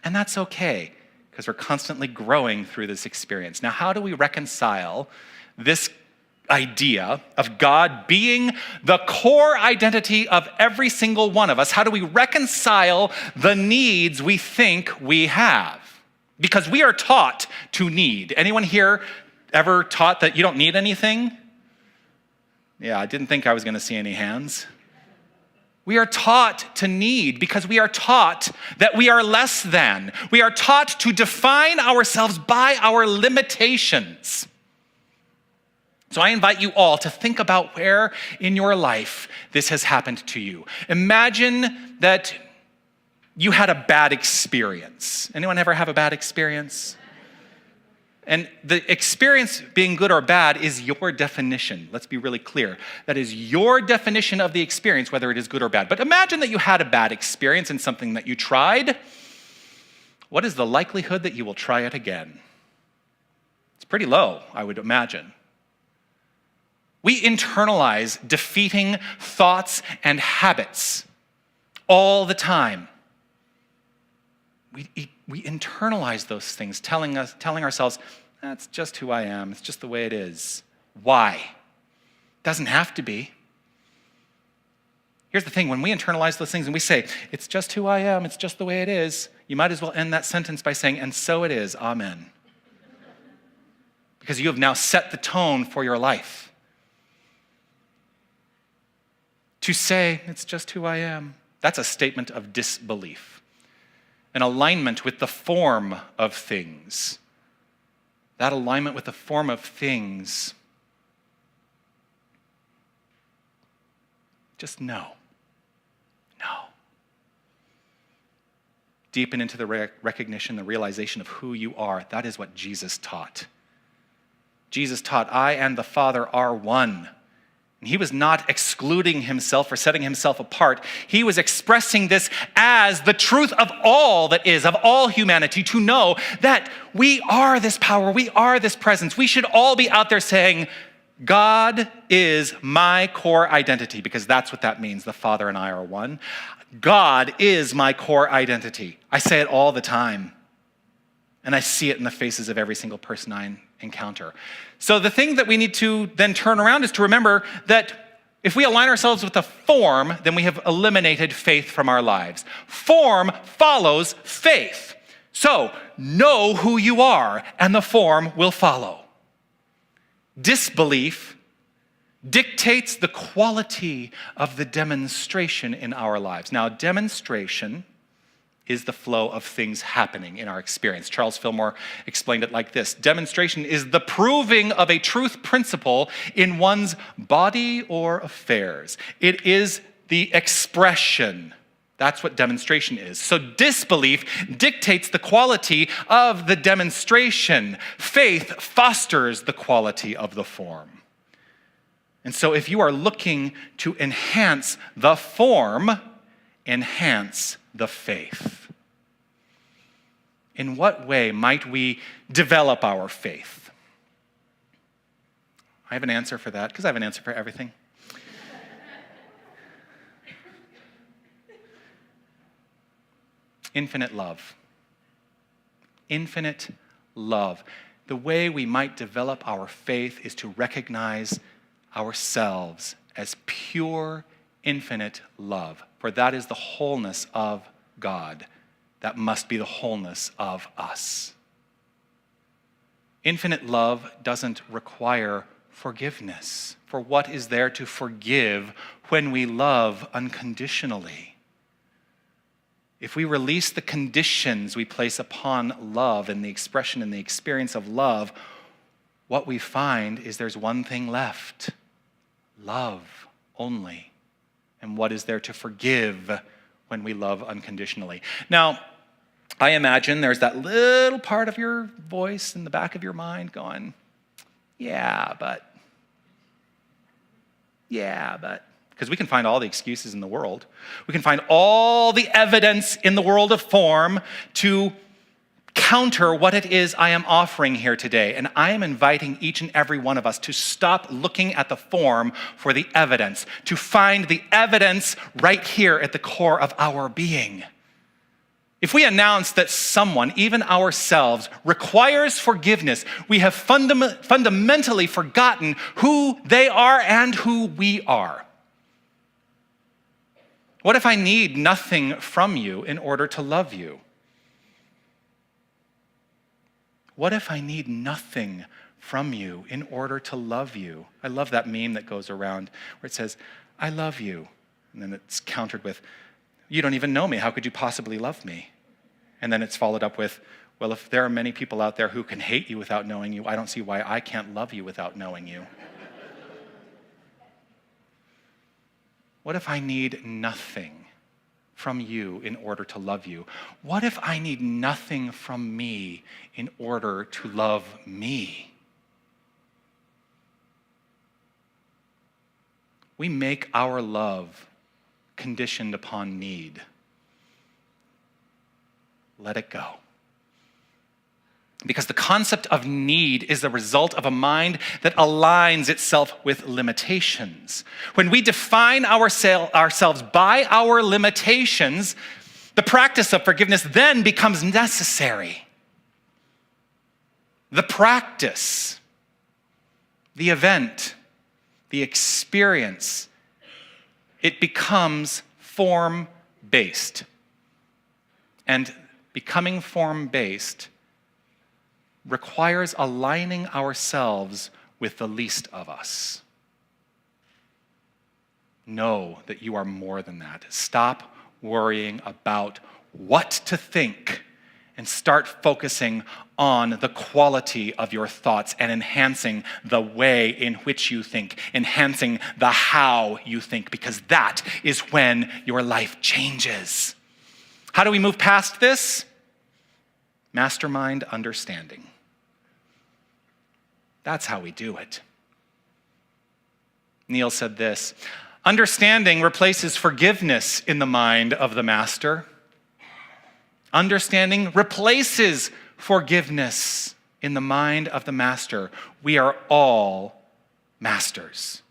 And that's okay, because we're constantly growing through this experience. Now, how do we reconcile this idea of God being the core identity of every single one of us? How do we reconcile the needs we think we have? Because we are taught to need. Anyone here ever taught that you don't need anything? Yeah, I didn't think I was going to see any hands. We are taught to need because we are taught that we are less than. We are taught to define ourselves by our limitations. So I invite you all to think about where in your life this has happened to you. Imagine that you had a bad experience. Anyone ever have a bad experience? And the experience being good or bad is your definition. Let's be really clear. That is your definition of the experience, whether it is good or bad. But imagine that you had a bad experience in something that you tried. What is the likelihood that you will try it again? It's pretty low, I would imagine. We internalize defeating thoughts and habits all the time. We internalize those things, telling ourselves, that's just who I am. It's just the way it is. Why? Doesn't have to be. Here's the thing, when we internalize those things and we say, it's just who I am, it's just the way it is, you might as well end that sentence by saying, and so it is, amen. Because you have now set the tone for your life. To say, it's just who I am, that's a statement of disbelief. An alignment with the form of things. That alignment with the form of things. Just no. No. Deepen into the recognition, the realization of who you are. That is what Jesus taught. Jesus taught, I and the Father are one. And he was not excluding himself or setting himself apart. He was expressing this as the truth of all that is, of all humanity, to know that we are this power, we are this presence. We should all be out there saying, God is my core identity, because that's what that means. The Father and I are one. God is my core identity. I say it all the time. And I see it in the faces of every single person I encounter. So the thing that we need to then turn around is to remember that if we align ourselves with the form, then we have eliminated faith from our lives. Form follows faith. So know who you are, and the form will follow. Disbelief dictates the quality of the demonstration in our lives. Now, demonstration is the flow of things happening in our experience. Charles Fillmore explained it like this. Demonstration is the proving of a truth principle in one's body or affairs. It is the expression. That's what demonstration is. So disbelief dictates the quality of the demonstration. Faith fosters the quality of the form. And so if you are looking to enhance the form, enhance the faith. In what way might we develop our faith? I have an answer for that, because I have an answer for everything. Infinite love. Infinite love. The way we might develop our faith is to recognize ourselves as pure, infinite love. For that is the wholeness of God. That must be the wholeness of us. Infinite love doesn't require forgiveness. For what is there to forgive when we love unconditionally? If we release the conditions we place upon love and the expression and the experience of love, what we find is there's one thing left. Love only. And what is there to forgive when we love unconditionally? Now, I imagine there's that little part of your voice in the back of your mind going, yeah, but. Because we can find all the excuses in the world. We can find all the evidence in the world of form to counter what it is I am offering here today. And I am inviting each and every one of us to stop looking at the form for the evidence, to find the evidence right here at the core of our being. If we announce that someone, even ourselves, requires forgiveness, we have fundamentally forgotten who they are and who we are. What if I need nothing from you in order to love you? What if I need nothing from you in order to love you? I love that meme that goes around where it says, I love you. And then it's countered with, you don't even know me. How could you possibly love me? And then it's followed up with, well, if there are many people out there who can hate you without knowing you, I don't see why I can't love you without knowing you. What if I need nothing from you in order to love you? What if I need nothing from me in order to love me? We make our love conditioned upon need. Let it go. Because the concept of need is the result of a mind that aligns itself with limitations. When we define ourselves by our limitations, the practice of forgiveness then becomes necessary. The practice, the event, the experience, it becomes form-based. And becoming form-based requires aligning ourselves with the least of us. Know that you are more than that. Stop worrying about what to think and start focusing on the quality of your thoughts and enhancing the way in which you think, enhancing the how you think, because that is when your life changes. How do we move past this? Mastermind understanding. That's how we do it. Neil said this: understanding replaces forgiveness in the mind of the master. Understanding replaces forgiveness in the mind of the master. We are all masters.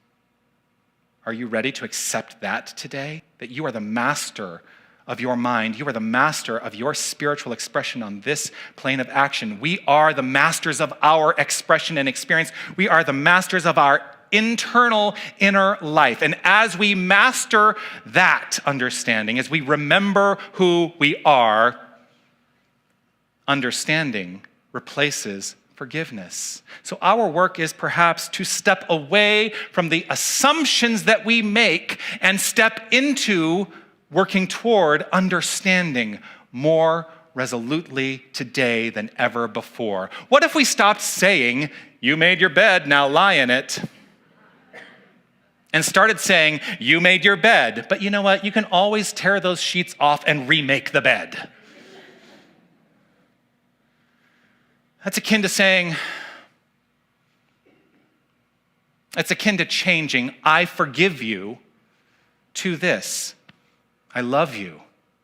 Are you ready to accept that today? That you are the master of your mind. You are the master of your spiritual expression on this plane of action. We are the masters of our expression and experience. We are the masters of our internal inner life. And as we master that understanding, as we remember who we are, understanding replaces forgiveness. So our work is perhaps to step away from the assumptions that we make and step into working toward understanding more resolutely today than ever before. What if we stopped saying, "You made your bed, now lie in it," and started saying, "You made your bed, but you know what? You can always tear those sheets off and remake the bed." That's akin to saying, it's akin to changing "I forgive you" to this: "I love you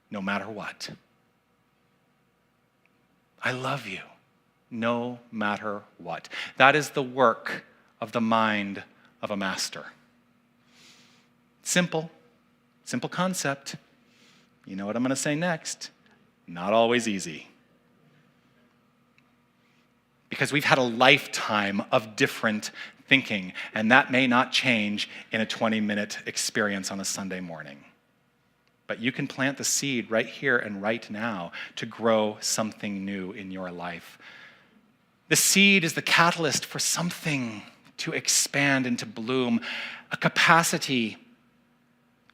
no matter what." I love you no matter what. That is the work of the mind of a master. Simple concept. You know what I'm going to say next. Not always easy. Because we've had a lifetime of different thinking, and that may not change in a 20-minute experience on a Sunday morning. But you can plant the seed right here and right now to grow something new in your life. The seed is the catalyst for something to expand and to bloom. A capacity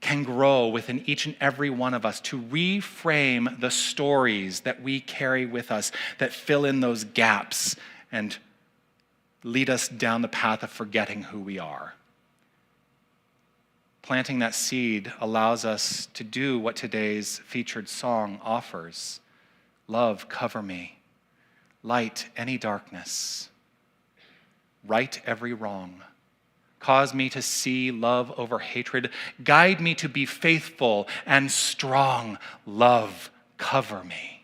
can grow within each and every one of us to reframe the stories that we carry with us that fill in those gaps and lead us down the path of forgetting who we are. Planting that seed allows us to do what today's featured song offers. Love, cover me. Light any darkness. Right every wrong. Cause me to see love over hatred. Guide me to be faithful and strong. Love, cover me.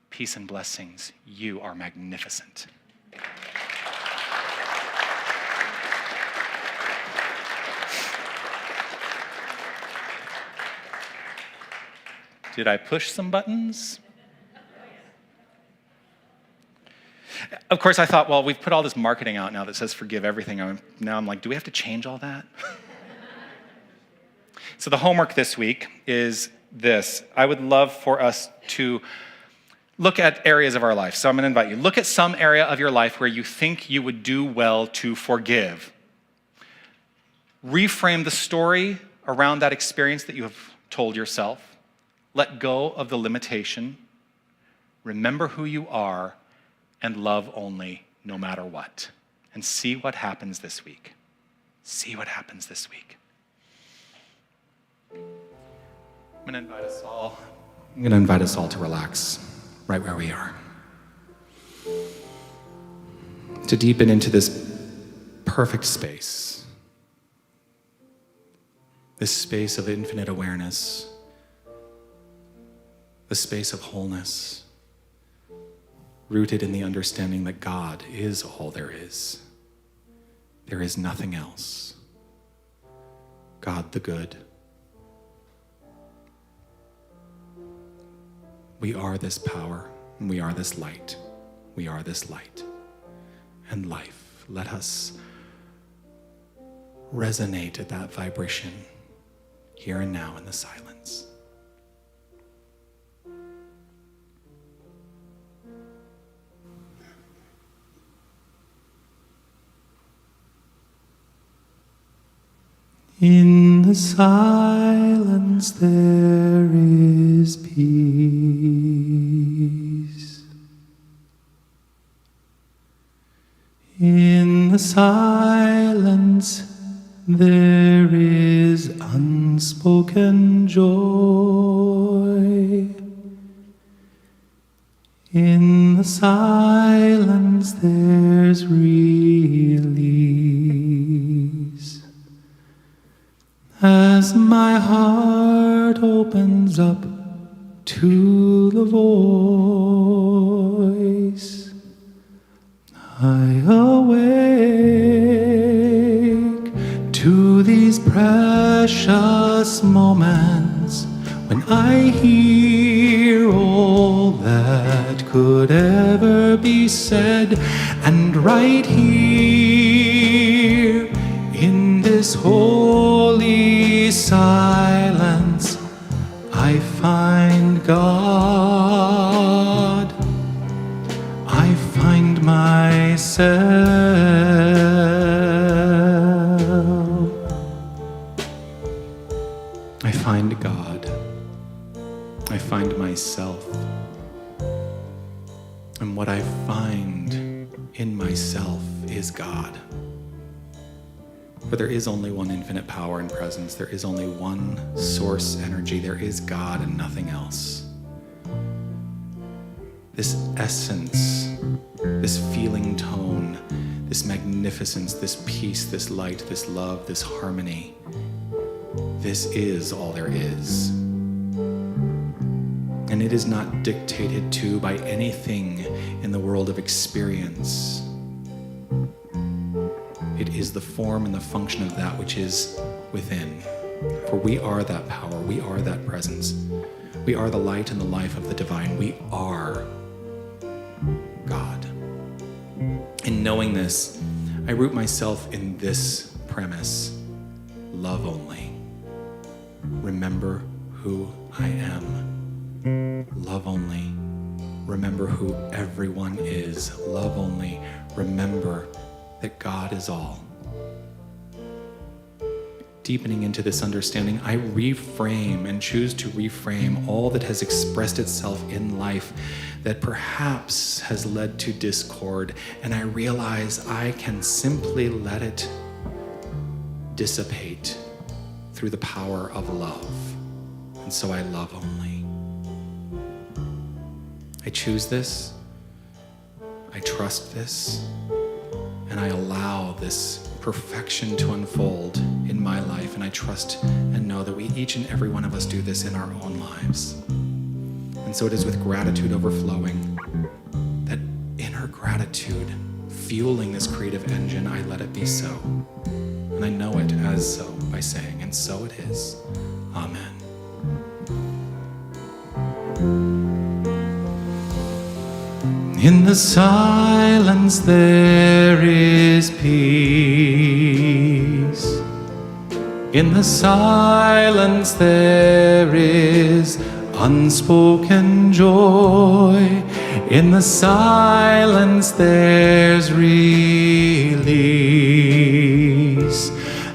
Peace and blessings. You are magnificent. Did I push some buttons? Of course, I thought, well, we've put all this marketing out now that says forgive everything. Now I'm like, do we have to change all that? So the homework this week is this. I would love for us to look at areas of our life. So I'm going to invite you. Look at some area of your life where you think you would do well to forgive. Reframe the story around that experience that you have told yourself. Let go of the limitation. Remember who you are and love only, no matter what. And see what happens this week. See what happens this week. I'm going to invite us all to relax right where we are. To deepen into this perfect space. This space of infinite awareness. The space of wholeness. Rooted in the understanding that God is all there is. There is nothing else. God the good. We are this power, and we are this light. We are this light and life. Let us resonate at that vibration here and now in the silence. In the silence there is peace. In the silence there is unspoken joy. In the silence there's release. As my heart opens up to the voice, I awake to these precious moments when I hear all that could ever be said, and right here in this holy silence, I find God. I find myself. I find God. I find myself. And what I find in myself is God. For there is only one infinite power and presence. There is only one source energy. There is God and nothing else. This essence, this feeling tone, this magnificence, this peace, this light, this love, this harmony, this is all there is. And it is not dictated to by anything in the world of experience. It is the form and the function of that which is within. For we are that power, we are that presence. We are the light and the life of the divine. We are God. In knowing this, I root myself in this premise: love only. Remember who I am. Love only. Remember who everyone is. Love only. Remember that God is all. Deepening into this understanding, I reframe and choose to reframe all that has expressed itself in life that perhaps has led to discord, and I realize I can simply let it dissipate through the power of love. And so I love only. I choose this, I trust this, and I allow this perfection to unfold in my life, and I trust and know that we, each and every one of us, do this in our own lives. And so it is with gratitude overflowing, that inner gratitude fueling this creative engine, I let it be so. And I know it as so by saying, and so it is. Amen. In the silence there is peace. In the silence there is unspoken joy. In the silence there's release.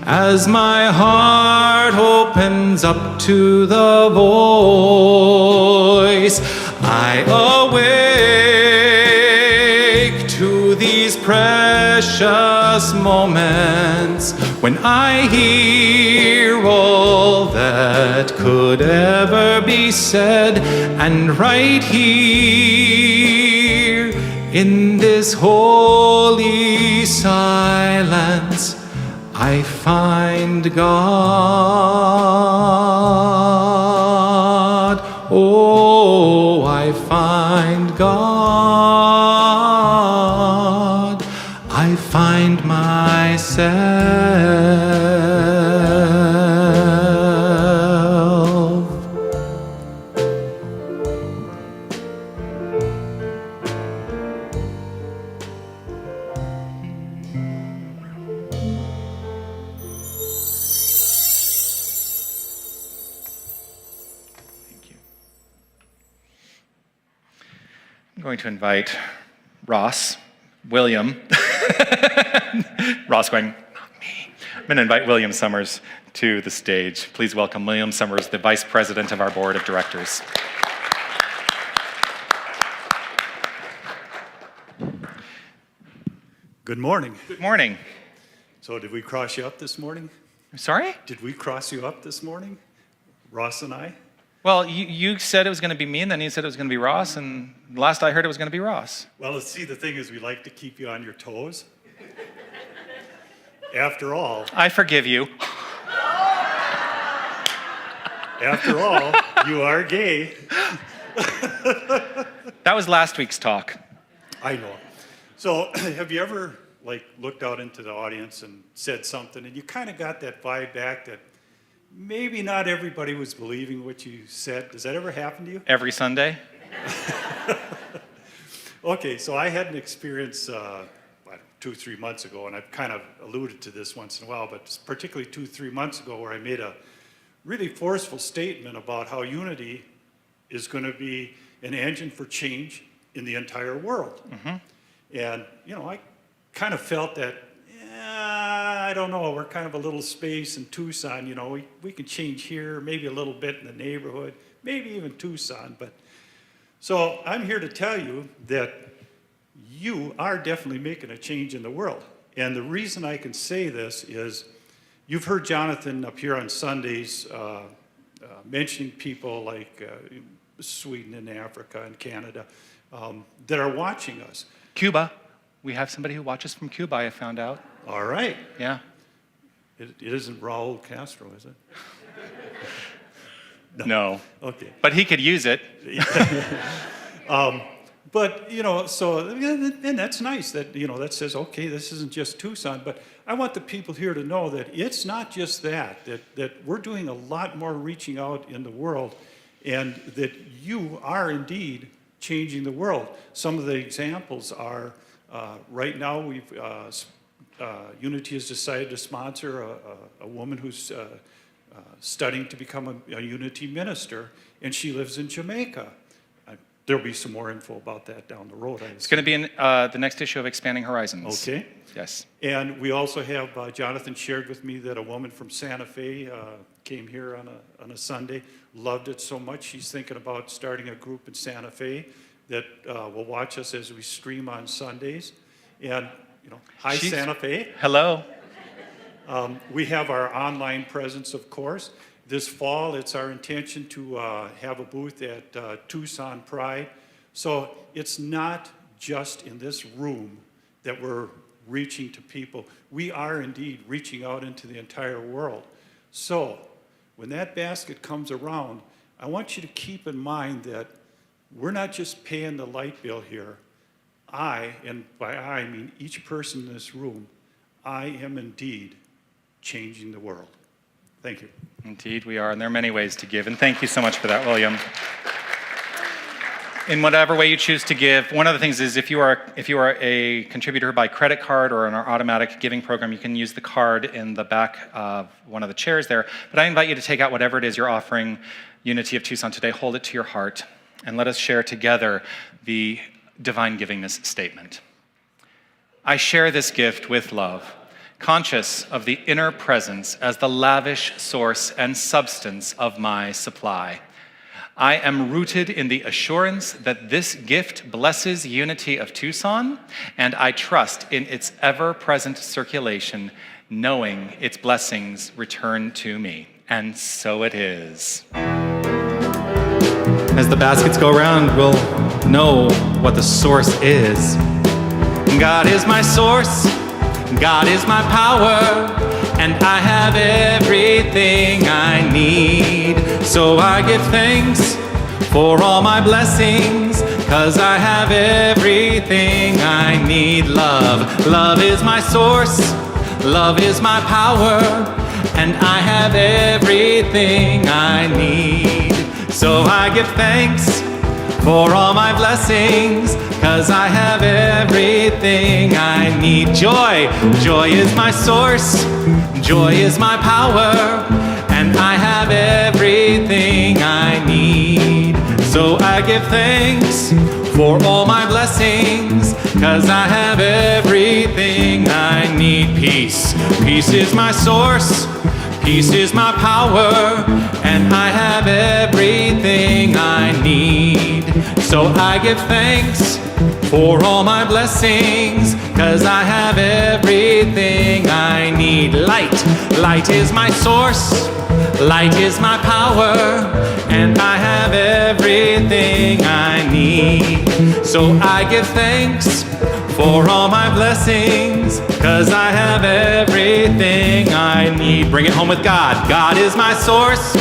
As my heart opens up to the voice, I awake to these precious moments when I hear all that that could ever be said. And right here in this holy silence, I find God. Oh, I find God. I find myself. Thank you. I'm going to invite Ross, William. Ross going, not me. I'm going to invite William Summers to the stage. Please welcome William Summers, the Vice President of our Board of Directors. Good morning. Good morning. So did we cross you up this morning? Sorry? Did we cross you up this morning? Ross and I? Well, you said it was going to be me, and then you said it was going to be Ross, and last I heard it was going to be Ross. Well, let's see, the thing is we like to keep you on your toes. After all, I forgive you. you are gay. That was last week's talk. I know. So have you ever looked out into the audience and said something and you kind of got that vibe back that maybe not everybody was believing what you said? Does that ever happen to you? Every Sunday? Okay, so I had an experience 2-3 months ago, and I've kind of alluded to this once in a while, but particularly 2-3 months ago, where I made a really forceful statement about how Unity is going to be an engine for change in the entire world. Mm-hmm. And, I kind of felt that, I don't know, we're kind of a little space in Tucson, we can change here, maybe a little bit in the neighborhood, maybe even Tucson. But so I'm here to tell you that you are definitely making a change in the world. And the reason I can say this is you've heard Jonathan up here on Sundays mentioning people like Sweden and Africa and Canada that are watching us. Cuba. We have somebody who watches from Cuba, I found out. All right. Yeah. It isn't Raul Castro, is it? No. Okay. But he could use it. But, so, and that's nice that, that says, okay, this isn't just Tucson, but I want the people here to know that it's not just that we're doing a lot more reaching out in the world, and that you are indeed changing the world. Some of the examples are, right now we've, Unity has decided to sponsor a woman who's studying to become a Unity minister, and she lives in Jamaica. There'll be some more info about that down the road. It's going to be in the next issue of Expanding Horizons. Okay. Yes. And we also have, Jonathan shared with me that a woman from Santa Fe came here on a Sunday, loved it so much, she's thinking about starting a group in Santa Fe that will watch us as we stream on Sundays. And, hi, Santa Fe. Hello. We have our online presence, of course. This fall, it's our intention to have a booth at Tucson Pride. So it's not just in this room that we're reaching to people. We are indeed reaching out into the entire world. So when that basket comes around, I want you to keep in mind that we're not just paying the light bill here. And by I mean each person in this room, I am indeed changing the world. Thank you. Indeed we are, and there are many ways to give, and thank you so much for that, William. In whatever way you choose to give, one of the things is if you are a contributor by credit card or in our automatic giving program, you can use the card in the back of one of the chairs there. But I invite you to take out whatever it is you're offering Unity of Tucson today, hold it to your heart, and let us share together the divine givingness statement. I share this gift with love, conscious of the inner presence as the lavish source and substance of my supply. I am rooted in the assurance that this gift blesses Unity of Tucson, and I trust in its ever-present circulation, knowing its blessings return to me. And so it is. As the baskets go around, we'll know what the source is. God is my source, God is my power, and I have everything I need. So I give thanks for all my blessings, 'cause I have everything I need. Love is my source, love is my power, and I have everything I need. So I give thanks for all my blessings, 'cause I have everything I need. Joy is my source, joy is my power, and I have everything I need. So I give thanks for all my blessings, 'cause I have everything I need. Peace is my source, peace is my power, and I have everything I need. So I give thanks for all my blessings, 'cause I have everything I need. Light is my source, light is my power, and I have everything I need. So I give thanks for all my blessings, 'cause I have everything I need. Bring it home with God. God is my source,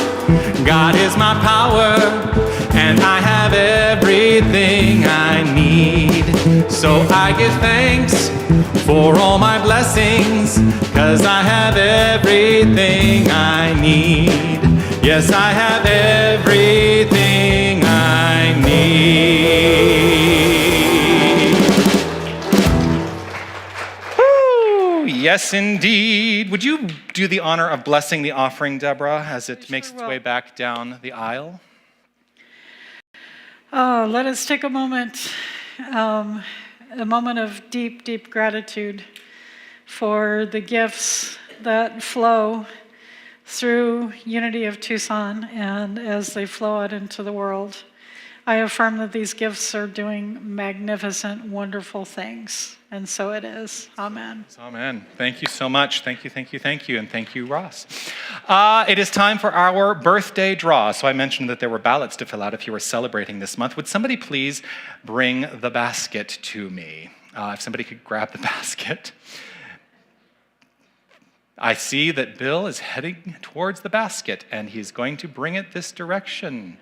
God is my power, and I have everything I need. So I give thanks for all my blessings, 'cause I have everything I need. Yes, I have everything I need. Woo! Yes, indeed. Would you do the honor of blessing the offering, Deborah, as it makes its way back down the aisle? Let us take a moment of deep, deep gratitude for the gifts that flow through Unity of Tucson, and as they flow out into the world. I affirm that these gifts are doing magnificent, wonderful things, and so it is. Amen. Amen. Thank you so much. Thank you, and thank you, Ross. It is time for our birthday draw. So I mentioned that there were ballots to fill out if you were celebrating this month. Would somebody please bring the basket to me? If somebody could grab the basket. I see that Bill is heading towards the basket, and he's going to bring it this direction.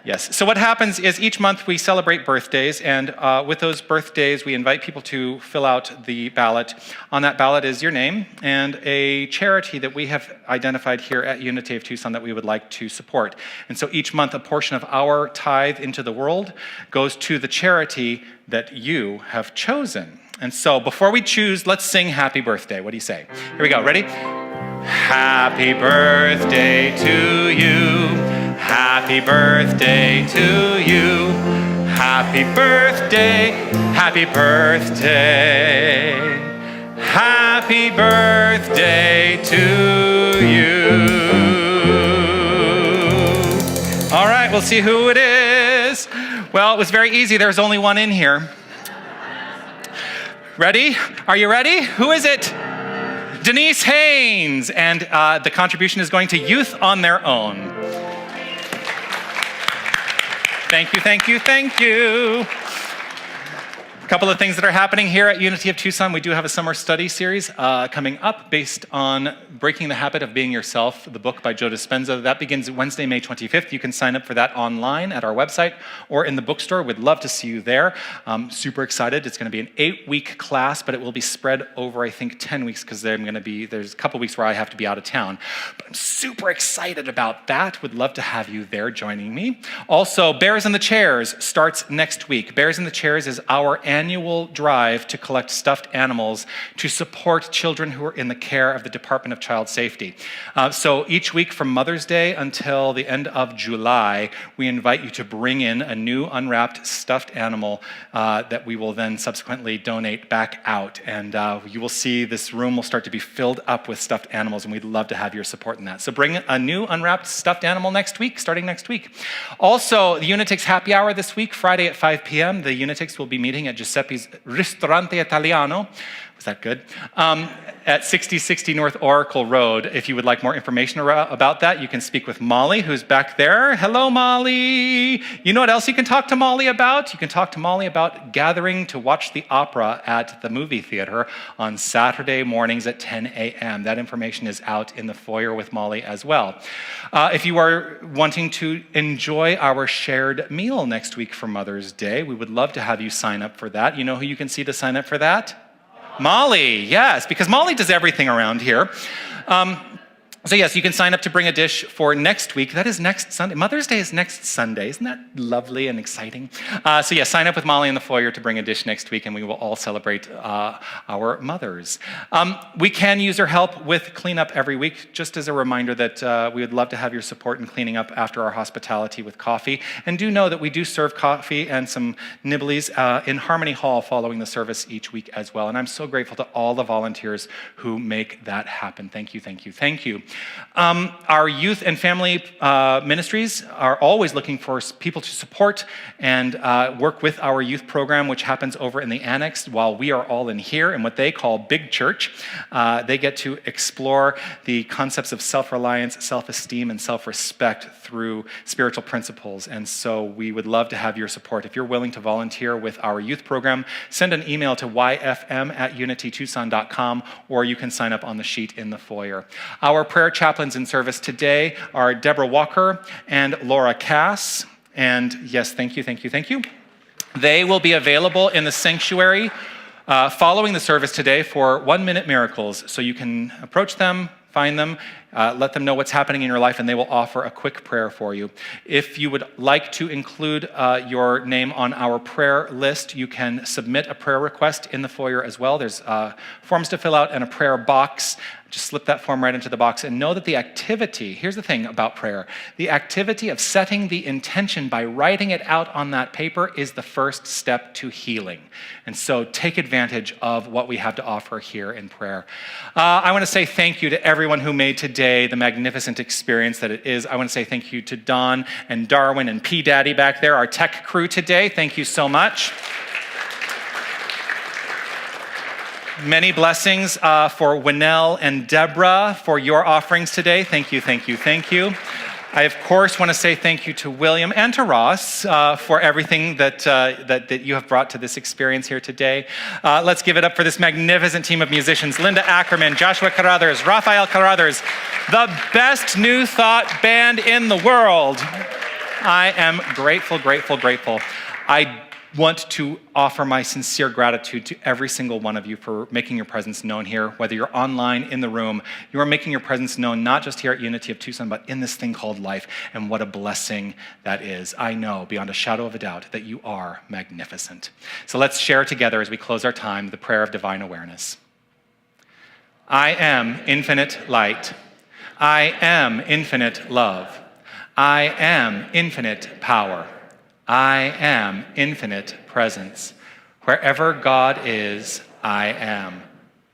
Yes, so what happens is each month we celebrate birthdays, and with those birthdays we invite people to fill out the ballot. On that ballot is your name and a charity that we have identified here at Unity of Tucson that we would like to support. And so each month a portion of our tithe into the world goes to the charity that you have chosen. And so before we choose, let's sing Happy Birthday. What do you say? Here we go, ready? Happy birthday to you. Happy birthday to you. Happy birthday, happy birthday. Happy birthday to you. All right, we'll see who it is. Well, it was very easy. There's only one in here. Ready? Are you ready? Who is it? Denise Haynes. And the contribution is going to Youth on Their Own. Thank you, thank you, thank you. A couple of things that are happening here at Unity of Tucson. We do have a summer study series coming up based on Breaking the Habit of Being Yourself, the book by Joe Dispenza. That begins Wednesday, May 25th. You can sign up for that online at our website or in the bookstore. We'd love to see you there. Super excited. It's going to be an 8-week class, but it will be spread over, I think, 10 weeks because there's a couple weeks where I have to be out of town. But I'm super excited about that. Would love to have you there joining me. Also, Bears in the Chairs starts next week. Bears in the Chairs is our annual drive to collect stuffed animals to support children who are in the care of the Department of Child Safety. So each week from Mother's Day until the end of July, we invite you to bring in a new unwrapped stuffed animal that we will then subsequently donate back out. And you will see this room will start to be filled up with stuffed animals, and we'd love to have your support in that. So bring a new unwrapped stuffed animal next week, starting next week. Also, the Unitix Happy Hour this week, Friday at 5 p.m. The Unitix will be meeting at Giuseppe's Ristorante Italiano Was that good? At 6060 North Oracle Road. If you would like more information about that, you can speak with Molly, who's back there. Hello, Molly. You know what else you can talk to Molly about? You can talk to Molly about gathering to watch the opera at the movie theater on Saturday mornings at 10 a.m. That information is out in the foyer with Molly as well. If you are wanting to enjoy our shared meal next week for Mother's Day, we would love to have you sign up for that. You know who you can see to sign up for that? Molly, yes, because Molly does everything around here. So yes, you can sign up to bring a dish for next week. That is next Sunday. Mother's Day is next Sunday. Isn't that lovely and exciting? So yeah, sign up with Molly in the foyer to bring a dish next week, and we will all celebrate our mothers. We can use your help with cleanup every week, just as a reminder that we would love to have your support in cleaning up after our hospitality with coffee. And do know that we do serve coffee and some nibblies in Harmony Hall following the service each week as well. And I'm so grateful to all the volunteers who make that happen. Thank you, thank you, thank you. Our youth and family ministries are always looking for people to support and work with our youth program, which happens over in the annex while we are all in here in what they call Big Church. They get to explore the concepts of self-reliance, self-esteem, and self-respect through spiritual principles. And so we would love to have your support. If you're willing to volunteer with our youth program, send an email to yfm@unitytucson.com, or you can sign up on the sheet in the foyer. Our prayer chaplains in service today are Deborah Walker and Laura Cass. And yes, thank you, thank you, thank you. They will be available in the sanctuary following the service today for 1-minute miracles. So you can approach them, find them, let them know what's happening in your life, and they will offer a quick prayer for you. If you would like to include your name on our prayer list, you can submit a prayer request in the foyer as well. There's forms to fill out and a prayer box. Just slip that form right into the box and know that the activity, here's the thing about prayer, the activity of setting the intention by writing it out on that paper is the first step to healing. And so take advantage of what we have to offer here in prayer. I want to say thank you to everyone who made today the magnificent experience that it is. I want to say thank you to Don and Darwin and P Daddy back there, our tech crew today. Thank you so much. Many blessings for Winnell and Deborah for your offerings today. Thank you, thank you, thank you. I, of course, want to say thank you to William and to Ross for everything that you have brought to this experience here today. Let's give it up for this magnificent team of musicians: Linda Ackerman, Joshua Carruthers, Raphael Carruthers, the best New Thought band in the world. I am grateful, grateful, grateful. I want to offer my sincere gratitude to every single one of you for making your presence known here. Whether you're online, in the room, you are making your presence known not just here at Unity of Tucson, but in this thing called life, and what a blessing that is. I know beyond a shadow of a doubt that you are magnificent. So let's share together as we close our time the prayer of divine awareness. I am infinite light. I am infinite love. I am infinite power. I am infinite presence. Wherever God is, I am.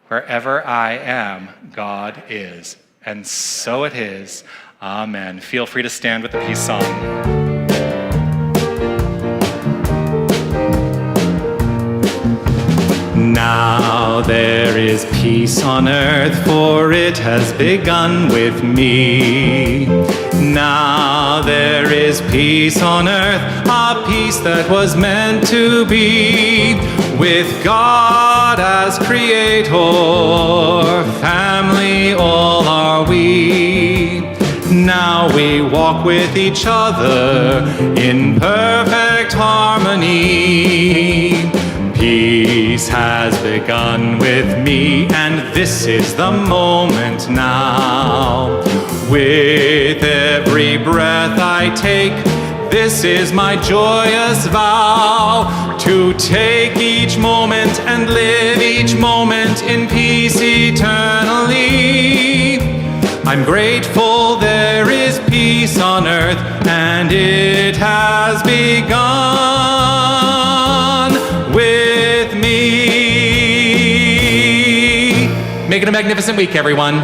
Wherever I am, God is. And so it is. Amen. Feel free to stand with the peace song. Now there is peace on earth, for it has begun with me. Now there is peace on earth, a peace that was meant to be. With God as creator, family all are we. Now we walk with each other in perfect harmony. Peace has begun with me, and this is the moment now. With every breath I take, this is my joyous vow, to take each moment and live each moment in peace eternally. I'm grateful there is peace on earth, and it has begun with me. Make it a magnificent week, everyone.